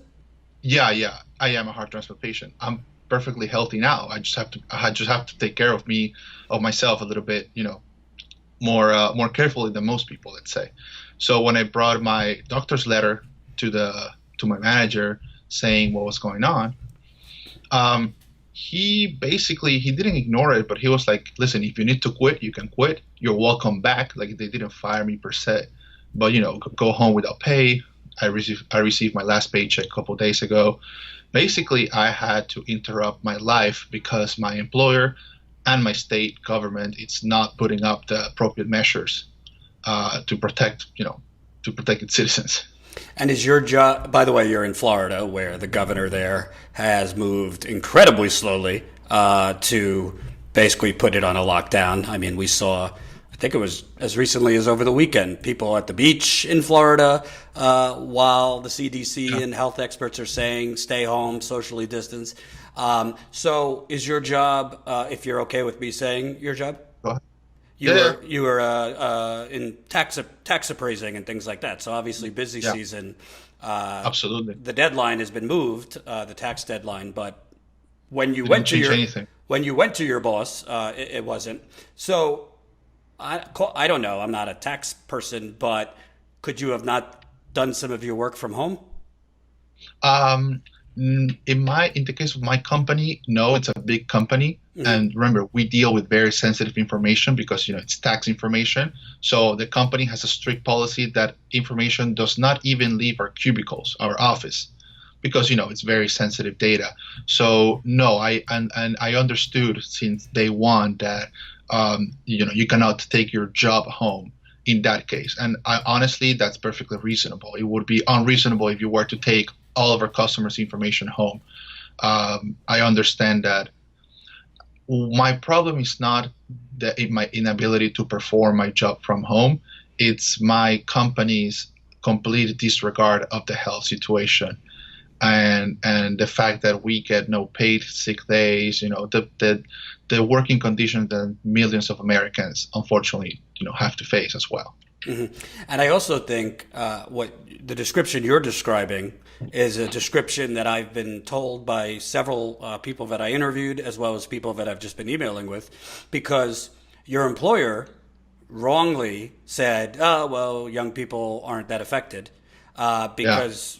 Yeah, I am a heart transplant patient. I'm perfectly healthy now. I just have to take care of myself a little bit, more carefully than most people, let's say. So when I brought my doctor's letter to my manager saying what was going on, he didn't ignore it, but he was like, listen, if you need to quit, you can quit. You're welcome back. Like, they didn't fire me per se, but go home without pay. I received my last paycheck a couple of days ago. Basically, I had to interrupt my life because my employer and my state government, it's not putting up the appropriate measures to protect its citizens. And is your job, by the way, you're in Florida, where the governor there has moved incredibly slowly to basically put it on a lockdown. I mean, we saw, I think it was as recently as over the weekend, people at the beach in Florida, while the CDC and health experts are saying stay home, socially distance. So is your job, if you're okay with me saying your job? You were in tax appraising and things like that. So obviously busy season. Absolutely. The deadline has been moved, the tax deadline, but when you It went didn't to change your anything. when you went to your boss, it wasn't. So I don't know. I'm not a tax person, but could you have not done some of your work from home? Um, in the case of my company, no, it's a big company, and remember, we deal with very sensitive information because it's tax information. So the company has a strict policy that information does not even leave our cubicles, our office, because it's very sensitive data. So no, I understood since day one that you cannot take your job home in that case. And honestly, that's perfectly reasonable. It would be unreasonable if you were to take all of our customers' information home. I understand that. My problem is not my inability to perform my job from home. It's my company's complete disregard of the health situation. And the fact that we get no paid sick days, the working conditions that millions of Americans unfortunately have to face as well. And I also think what the description you're describing is a description that I've been told by several people that I interviewed, as well as people that I've just been emailing with, because your employer wrongly said, "Oh, well, young people aren't that affected," because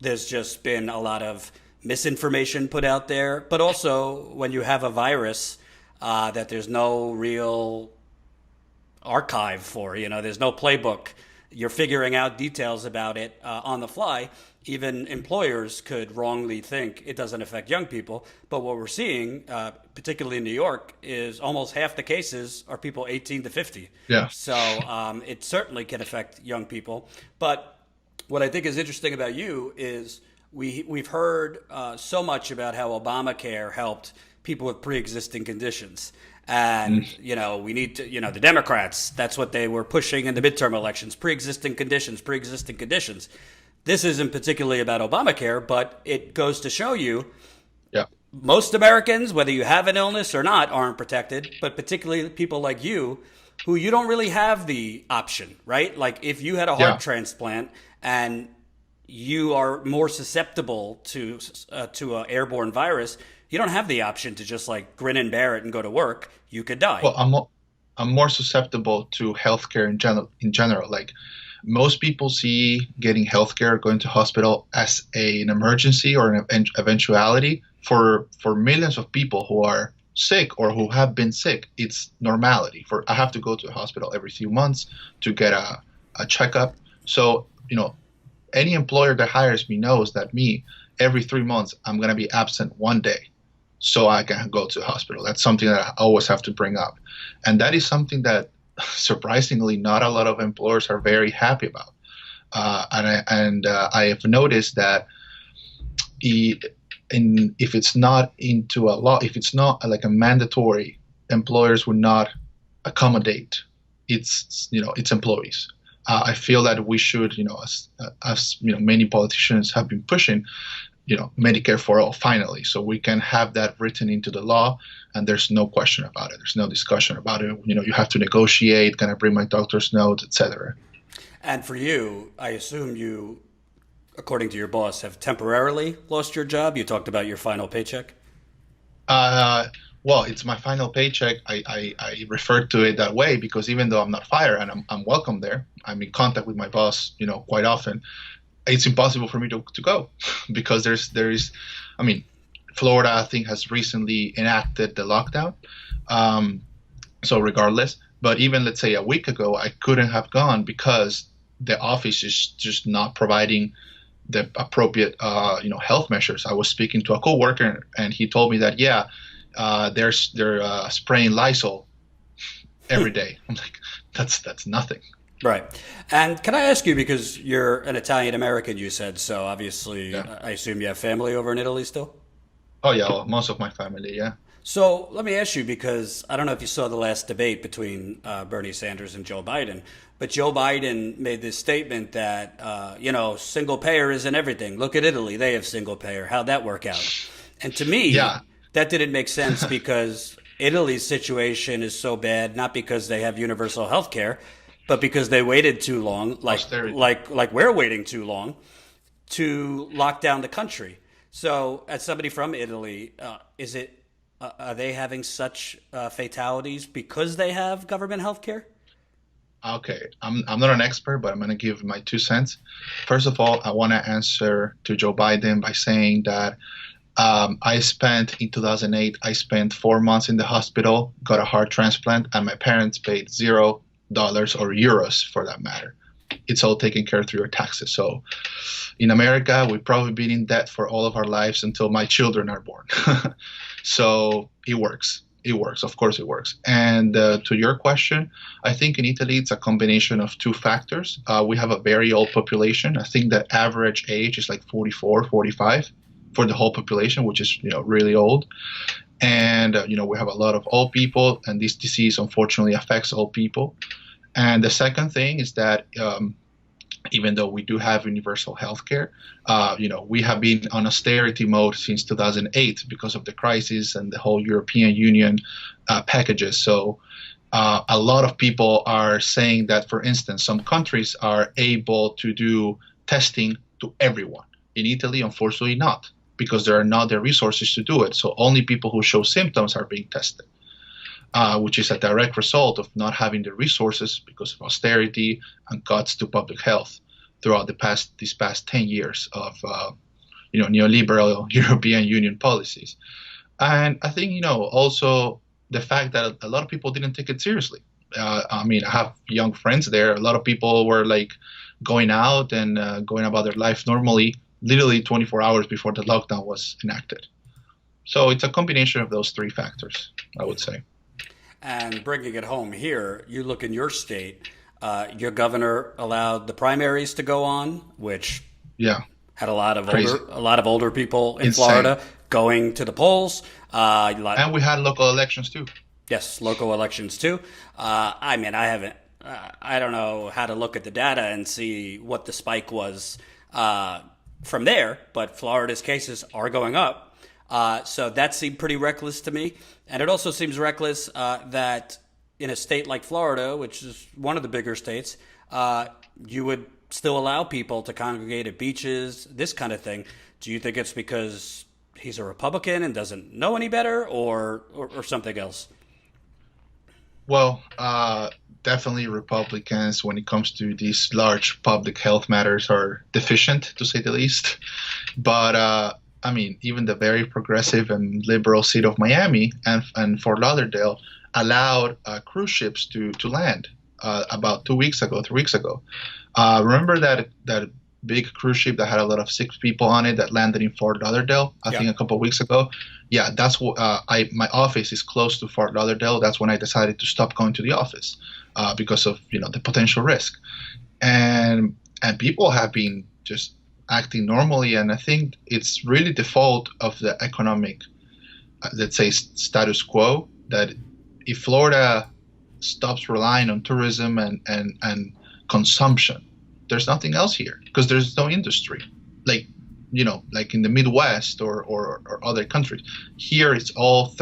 there's just been a lot of misinformation put out there, but also when you have a virus that there's no real archive for, there's no playbook. You're figuring out details about it on the fly. Even employers could wrongly think it doesn't affect young people. But what we're seeing, particularly in New York, is almost half the cases are people 18 to 50. Yeah. So it certainly can affect young people. But what I think is interesting about you is we've heard so much about how Obamacare helped people with pre-existing conditions. And, we need to, the Democrats, that's what they were pushing in the midterm elections, pre-existing conditions. This isn't particularly about Obamacare, but it goes to show you most Americans, whether you have an illness or not, aren't protected, but particularly people like you, who you don't really have the option, right? Like if you had a heart transplant and you are more susceptible to an airborne virus, you don't have the option to just like grin and bear it and go to work. You could die. Well, I'm more susceptible to healthcare in general. Like most people see getting healthcare, going to hospital as an emergency or an eventuality. For millions of people who are sick or who have been sick, it's normality. I have to go to the hospital every few months to get a checkup. So any employer that hires me knows that every 3 months I'm going to be absent one day so I can go to the hospital. That's something that I always have to bring up. And that is something that surprisingly not a lot of employers are very happy about. I have noticed that if it's not into a law, if it's not like a mandatory, employers would not accommodate its employees. I feel that we should, as many politicians have been pushing, Medicare for all finally, so we can have that written into the law, and there's no question about it. There's no discussion about it. You have to negotiate. Can I bring my doctor's notes, etc. And for you, I assume you, according to your boss, have temporarily lost your job. You talked about your final paycheck. Well, it's my final paycheck. I refer to it that way because even though I'm not fired and I'm welcome there, I'm in contact with my boss, quite often. It's impossible for me to go because there is, Florida, I think, has recently enacted the lockdown. So regardless, but even let's say a week ago, I couldn't have gone because the office is just not providing the appropriate, health measures. I was speaking to a coworker and he told me that, they're spraying Lysol every day. I'm like, that's nothing. Right. And can I ask you, because you're an Italian American, you said, so obviously I assume you have family over in Italy still? Oh, yeah, well, most of my family, yeah. So let me ask you, because I don't know if you saw the last debate between Bernie Sanders and Joe Biden, but Joe Biden made this statement that, single payer isn't everything. Look at Italy. They have single payer. How'd that work out? And to me, that didn't make sense because Italy's situation is so bad, not because they have universal health care, but because they waited too long, like we're waiting too long to lock down the country. So, as somebody from Italy, are they having such fatalities because they have government health care? Okay, I'm not an expert, but I'm going to give my 2 cents. First of all, I want to answer to Joe Biden by saying that in 2008, I spent 4 months in the hospital, got a heart transplant, and my parents paid $0 or euros for that matter. It's all taken care of through your taxes. So in America, we've probably been in debt for all of our lives until my children are born. So it works. It works. Of course it works. And to your question, I think in Italy, it's a combination of two factors. We have a very old population. I think the average age is like 44, 45 for the whole population, which is, really old. And, we have a lot of old people, and this disease unfortunately affects old people. And the second thing is that even though we do have universal health care, we have been on austerity mode since 2008 because of the crisis and the whole European Union packages. So a lot of people are saying that, for instance, some countries are able to do testing to everyone. In Italy, unfortunately not, because there are not the resources to do it. So only people who show symptoms are being tested. Which is a direct result of not having the resources because of austerity and cuts to public health throughout these past 10 years of neoliberal European Union policies. And I think also the fact that a lot of people didn't take it seriously. I have young friends there. A lot of people were like going out and going about their life normally, literally 24 hours before the lockdown was enacted. So it's a combination of those three factors, I would say. And bringing it home here, you look in your state, your governor allowed the primaries to go on, which had a lot of older people in Florida going to the polls. And we had local elections too. Yes, local elections too. I don't know how to look at the data and see what the spike was from there, but Florida's cases are going up. So that seemed pretty reckless to me. And it also seems reckless that in a state like Florida, which is one of the bigger states, you would still allow people to congregate at beaches, this kind of thing. Do you think it's because he's a Republican and doesn't know any better, or something else? Well, definitely Republicans, when it comes to these large public health matters, are deficient, to say the least. But even the very progressive and liberal city of Miami and Fort Lauderdale allowed cruise ships to land about 3 weeks ago. Remember that big cruise ship that had a lot of sick people on it that landed in Fort Lauderdale, I think a couple of weeks ago? Yeah, that's what my office is close to Fort Lauderdale. That's when I decided to stop going to the office because of the potential risk. And people have been just acting normally, and I think it's really the fault of the economic, let's say, status quo, that if Florida stops relying on tourism and consumption, there's nothing else here because there's no industry, like in the Midwest or other countries. Here it's all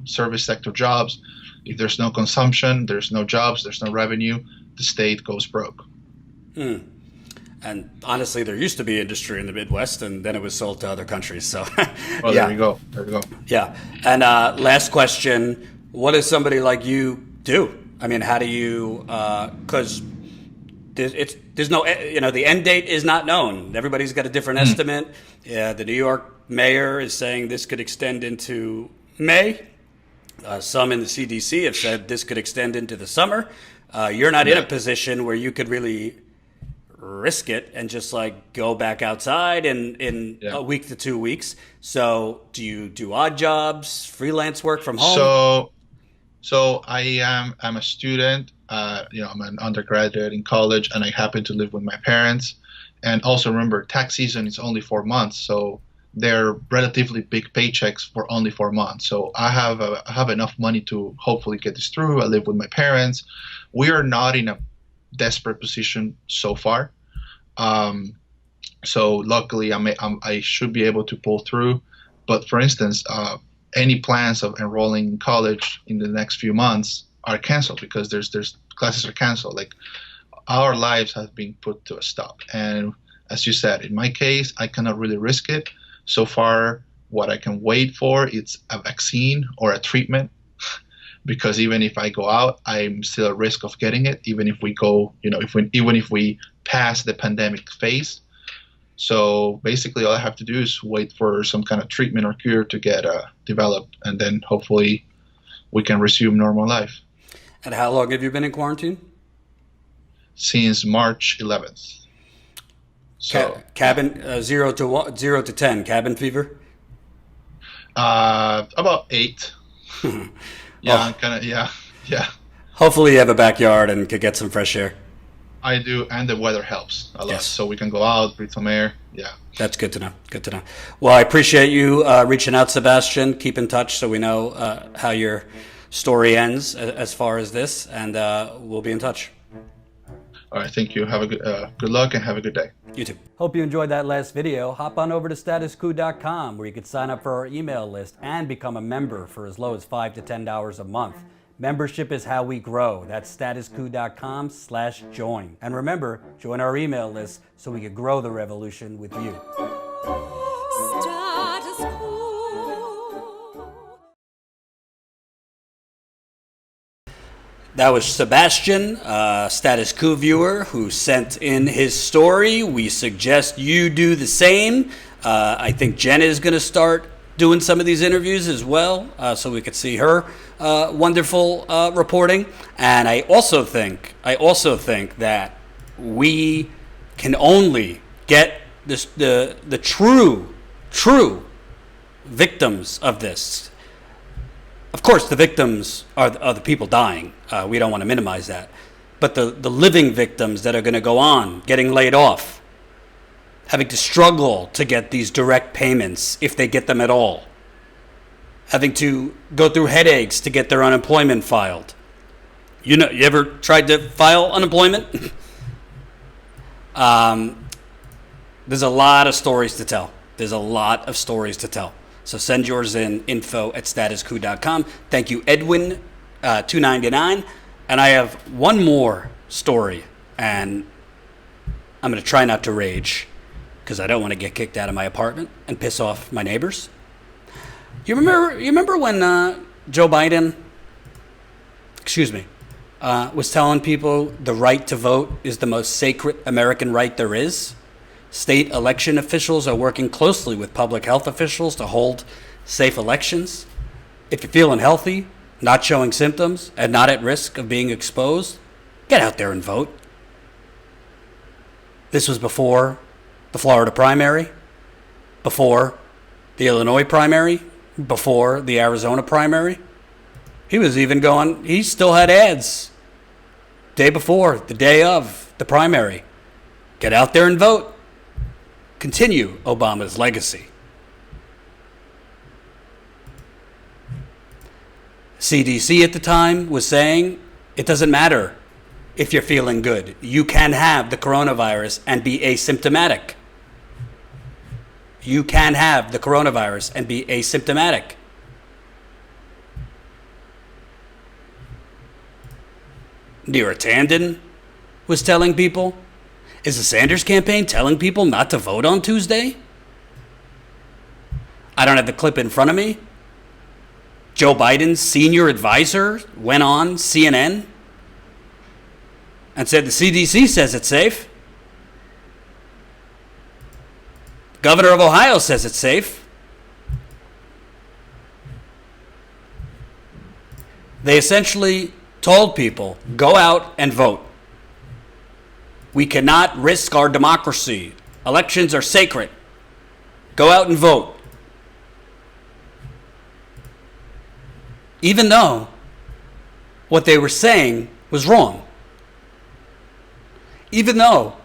service sector jobs. If there's no consumption, there's no jobs, there's no revenue, the state goes broke. And honestly, there used to be industry in the Midwest, and then it was sold to other countries. So, There you go. Yeah. And last question: what does somebody like you do? How do you? Because there's no, the end date is not known. Everybody's got a different estimate. Yeah, the New York mayor is saying this could extend into May. Some in the CDC have said this could extend into the summer. You're not in a position where you could really risk it and just go back outside in a week to 2 weeks. So do you do odd jobs, freelance work from home? So I'm a student. I'm an undergraduate in college, and I happen to live with my parents. And also remember, tax season is only 4 months, so they're relatively big paychecks for only 4 months. So I have enough money to hopefully get this through. I live with my parents. We are not in a desperate position so far. So luckily, I should be able to pull through. But for instance, any plans of enrolling in college in the next few months are canceled because there's classes are canceled. Our lives have been put to a stop. And as you said, in my case, I cannot really risk it. So far, what I can wait for is a vaccine or a treatment, because even if I go out, I'm still at risk of getting it, even if we go, even if we pass the pandemic phase. So basically, all I have to do is wait for some kind of treatment or cure to get developed, and then hopefully we can resume normal life. And how long have you been in quarantine? Since March 11th. So cabin 0 to 10 cabin fever. About 8. Yeah, Oh. yeah. Hopefully you have a backyard and could get some fresh air. I do, and the weather helps a lot, Yes. so we can go out, breathe some air. Yeah. That's good to know. Good to know. Well, I appreciate you reaching out, Sebastian. Keep in touch so we know how your story ends as far as this, and we'll be in touch. All right, thank you. Have a good luck and have a good day. You too. Hope you enjoyed that last video. Hop on over to statuscoup.com where you can sign up for our email list and become a member for as low as $5 to $10 a month. Membership is how we grow. That's statuscoup.com/join. And remember, join our email list so we can grow the revolution with you. Status quo. That was Sebastian, Status Coup viewer, who sent in his story. We suggest you do the same. I think Jen is going to start doing some of these interviews as well, so we could see her wonderful reporting. And I also think that we can only get this, the true victims of this. Of course, the victims are the people dying. We don't want to minimize that. But the living victims that are going to go on, getting laid off, having to struggle to get these direct payments, if they get them at all, having to go through headaches to get their unemployment filed. You ever tried to file unemployment? There's a lot of stories to tell. So send yours in, info@statuscoup.com. Thank you, Edwin, $2.99. And I have one more story, and I'm going to try not to rage because I don't want to get kicked out of my apartment and piss off my neighbors. You remember when Joe Biden, was telling people the right to vote is the most sacred American right there is? State election officials are working closely with public health officials to hold safe elections. If you're feeling healthy, not showing symptoms, and not at risk of being exposed, get out there and vote. This was before the Florida primary, before the Illinois primary, before the Arizona primary. He still had ads day before, the day of the primary. Get out there and vote. Continue Obama's legacy. CDC at the time was saying it doesn't matter if you're feeling good. You can have the coronavirus and be asymptomatic. Neera Tanden was telling people. Is the Sanders campaign telling people not to vote on Tuesday? I don't have the clip in front of me. Joe Biden's senior advisor went on CNN and said the CDC says it's safe. Governor of Ohio says it's safe. They essentially told people, go out and vote. We cannot risk our democracy. Elections are sacred. Go out and vote. Even though what they were saying was wrong. Even though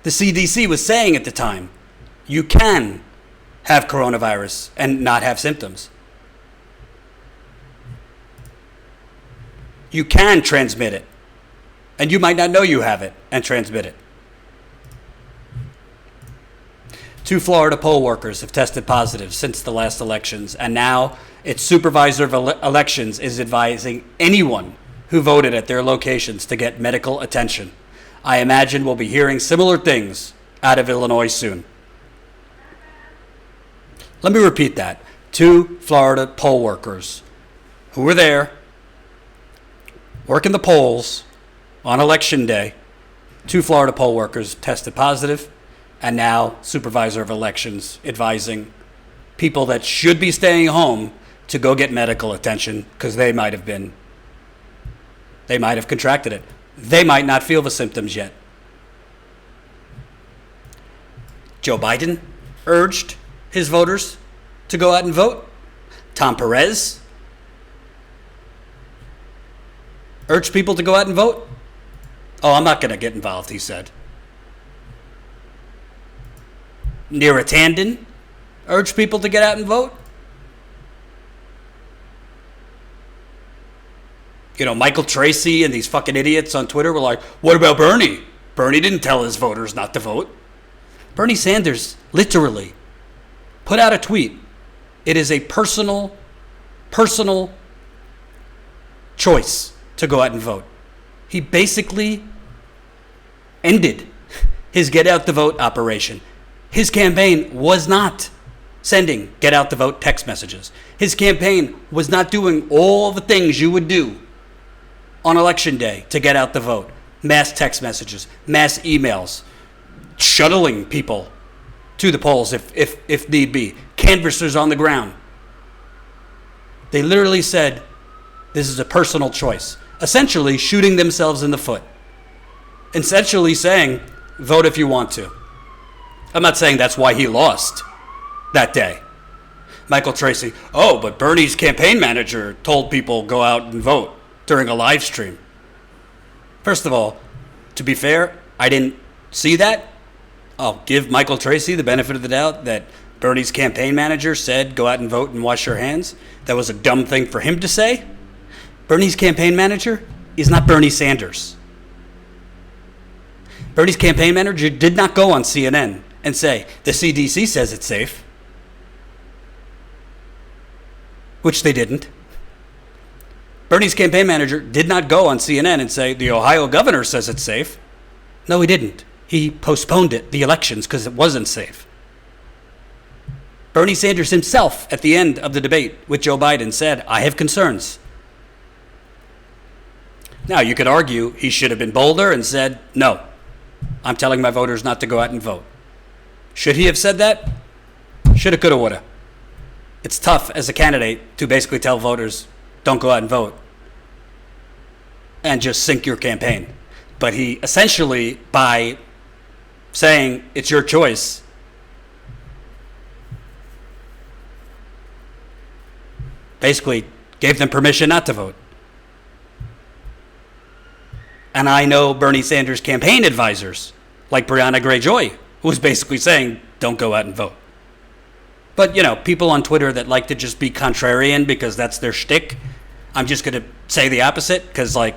the CDC was saying at the time, you can have coronavirus and not have symptoms. You can transmit it. And you might not know you have it and transmit it. 2 Florida poll workers have tested positive since the last elections, and now its supervisor of elections is advising anyone who voted at their locations to get medical attention. I imagine we'll be hearing similar things out of Illinois soon. Let me repeat that. 2 Florida poll workers who were there working the polls on election day. 2 Florida poll workers tested positive, and now supervisor of elections advising people that should be staying home to go get medical attention because they might have contracted it. They might not feel the symptoms yet. Joe Biden urged his voters to go out and vote. Tom Perez urged people to go out and vote. Oh, I'm not going to get involved, he said. Neera Tanden urged people to get out and vote. You know, Michael Tracy and these fucking idiots on Twitter were like, what about Bernie? Bernie didn't tell his voters not to vote. Bernie Sanders literally put out a tweet. It is a personal choice to go out and vote. He basically ended his get out the vote operation. His campaign was not sending get out the vote text messages. His campaign was not doing all the things you would do on election day to get out the vote. Mass text messages, mass emails, shuttling people to the polls if need be, canvassers on the ground. They literally said, this is a personal choice, essentially shooting themselves in the foot, essentially saying, vote if you want to. I'm not saying that's why he lost that day. Michael Tracy, oh, but Bernie's campaign manager told people go out and vote during a live stream. First of all, to be fair, I didn't see that. I'll give Michael Tracy the benefit of the doubt that Bernie's campaign manager said go out and vote and wash your hands. That was a dumb thing for him to say. Bernie's campaign manager is not Bernie Sanders. Bernie's campaign manager did not go on CNN and say the CDC says it's safe, which they didn't. Bernie's campaign manager did not go on CNN and say the Ohio governor says it's safe. No, he didn't. He postponed the elections because it wasn't safe. Bernie Sanders himself, at the end of the debate with Joe Biden, said, I have concerns. Now, you could argue he should have been bolder and said, no, I'm telling my voters not to go out and vote. Should he have said that? Shoulda, coulda, woulda. It's tough as a candidate to basically tell voters, don't go out and vote, and just sink your campaign. But he essentially, by saying it's your choice, basically gave them permission not to vote. And I know Bernie Sanders' campaign advisors, like Brianna Greyjoy, who was basically saying, don't go out and vote. But, you know, people on Twitter that like to just be contrarian because that's their shtick, I'm just going to say the opposite because, like,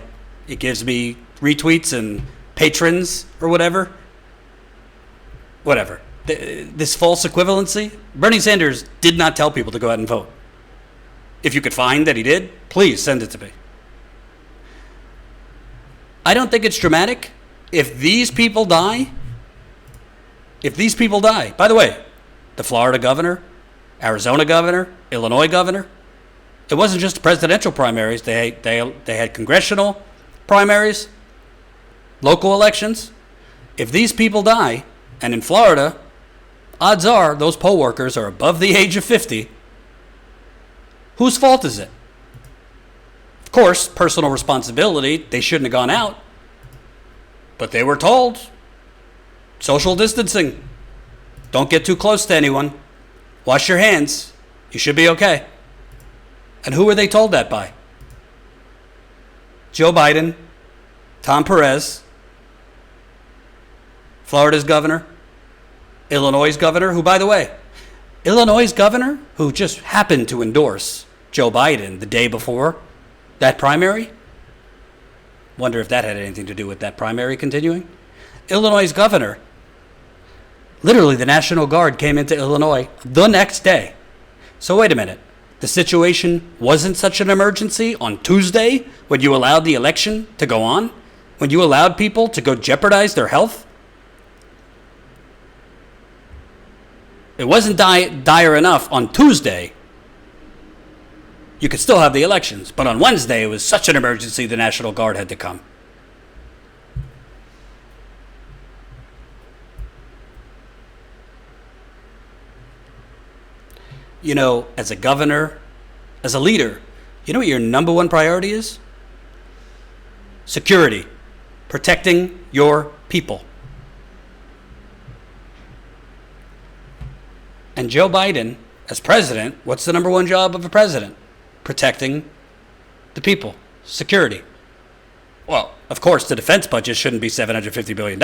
it gives me retweets and patrons or whatever. Whatever. This false equivalency, Bernie Sanders did not tell people to go out and vote. If you could find that he did, please send it to me. I don't think it's dramatic. If these people die, by the way, the Florida governor, Arizona governor, Illinois governor, it wasn't just presidential primaries. They had congressional primaries, local elections. If these people die, and in Florida, odds are those poll workers are above the age of 50, whose fault is it? Of course, personal responsibility, they shouldn't have gone out. But they were told, social distancing, don't get too close to anyone, wash your hands, you should be okay. And who were they told that by? Joe Biden, Tom Perez, Florida's governor, Illinois' governor, who, by the way, Illinois' governor, who just happened to endorse Joe Biden the day before that primary. Wonder if that had anything to do with that primary continuing. Illinois' governor, literally the National Guard came into Illinois the next day. So wait a minute. The situation wasn't such an emergency on Tuesday when you allowed the election to go on? When you allowed people to go jeopardize their health? it wasn't dire enough on Tuesday, you could still have the elections. But on Wednesday, it was such an emergency, the National Guard had to come. You know, as a governor, as a leader, you know what your number one priority is? Security. Protecting your people. And Joe Biden, as president, what's the number one job of a president? Protecting the people. Security. Well, of course, the defense budget shouldn't be $750 billion.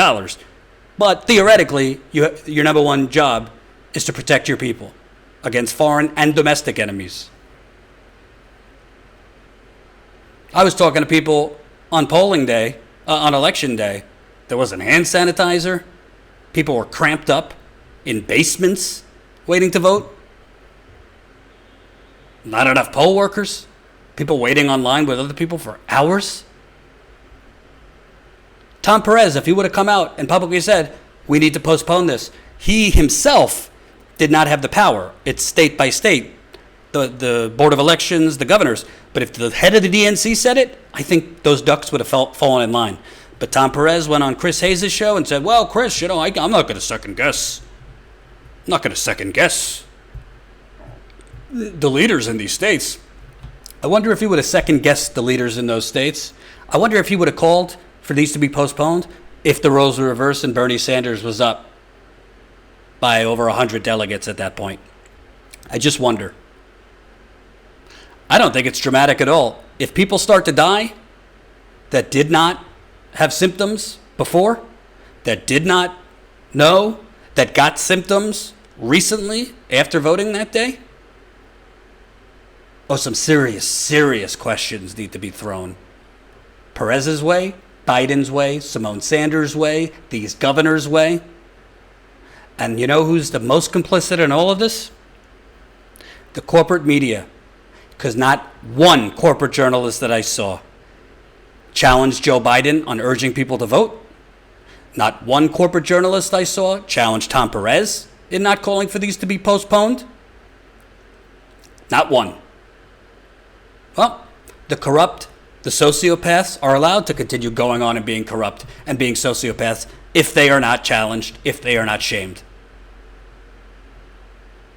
But theoretically, your number one job is to protect your people against foreign and domestic enemies. I was talking to people on polling day, on election day. There wasn't hand sanitizer. People were cramped up in basements waiting to vote. Not enough poll workers. People waiting online with other people for hours. Tom Perez, if he would have come out and publicly said, we need to postpone this, he himself did not have the power. It's state by state, the Board of Elections, the governors. But if the head of the DNC said it, I think those ducks would have fallen in line. But Tom Perez went on Chris Hayes' show and said, well, Chris, you know, I'm not going to second guess. I'm not going to second guess the leaders in these states. I wonder if he would have second guessed the leaders in those states. I wonder if he would have called for these to be postponed if the roles were reversed and Bernie Sanders was up by over 100 delegates at that point. I just wonder. I don't think it's dramatic at all. If people start to die that did not have symptoms before, that did not know, that got symptoms recently after voting that day, some serious, serious questions need to be thrown. Perez's way, Biden's way, Simone Sanders' way, these governors' way. And you know who's the most complicit in all of this? The corporate media. Because not one corporate journalist that I saw challenged Joe Biden on urging people to vote. Not one corporate journalist I saw challenged Tom Perez in not calling for these to be postponed. Not one. Well, the corrupt, the sociopaths are allowed to continue going on and being corrupt and being sociopaths if they are not challenged, if they are not shamed.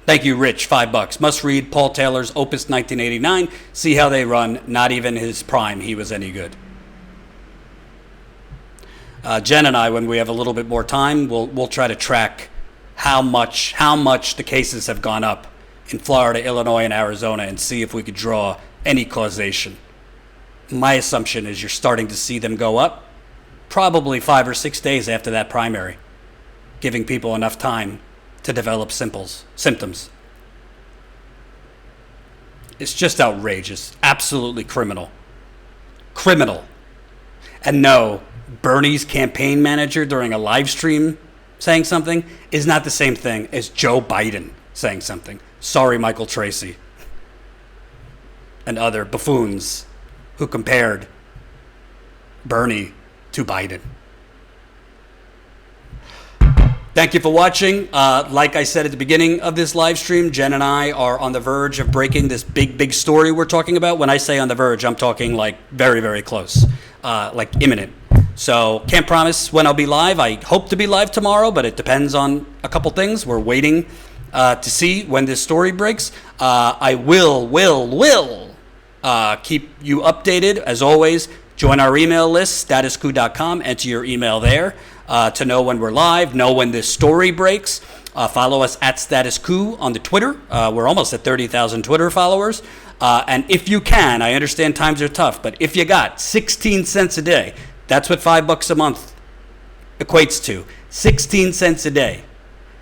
Thank you, Rich. $5. Must read Paul Taylor's Opus 1989. See how they run. Not even his prime, he was any good. Jen and I, when we have a little bit more time, we'll try to track how much the cases have gone up in Florida, Illinois, and Arizona, and see if we could draw any causation. My assumption is you're starting to see them go up, probably 5 or 6 days after that primary, giving people enough time to develop symptoms. It's just outrageous, absolutely criminal. Criminal. And no, Bernie's campaign manager during a live stream saying something is not the same thing as Joe Biden saying something. Sorry, Michael Tracy and other buffoons who compared Bernie to Biden. Thank you for watching. Like I said at the beginning of this live stream, Jen and I are on the verge of breaking this big story we're talking about. When I say on the verge, I'm talking like very, very close, like imminent. So can't promise when I'll be live. I hope to be live tomorrow, but it depends on a couple things. We're waiting to see when this story breaks. I will keep you updated. As always, join our email list, statuscoup.com. Enter your email there to know when we're live, know when this story breaks. Follow us at Status Coup on the Twitter. We're almost at 30,000 Twitter followers. And if you can, I understand times are tough, but if you got 16 cents a day, that's what $5 a month equates to. 16 cents a day.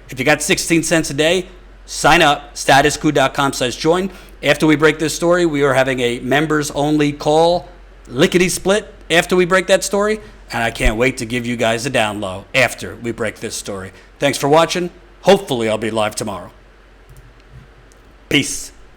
If you got 16 cents a day, sign up, statuscoup.com/join. After we break this story, we are having a members-only call, lickety-split, after we break that story. And I can't wait to give you guys a down low after we break this story. Thanks for watching. Hopefully I'll be live tomorrow. Peace.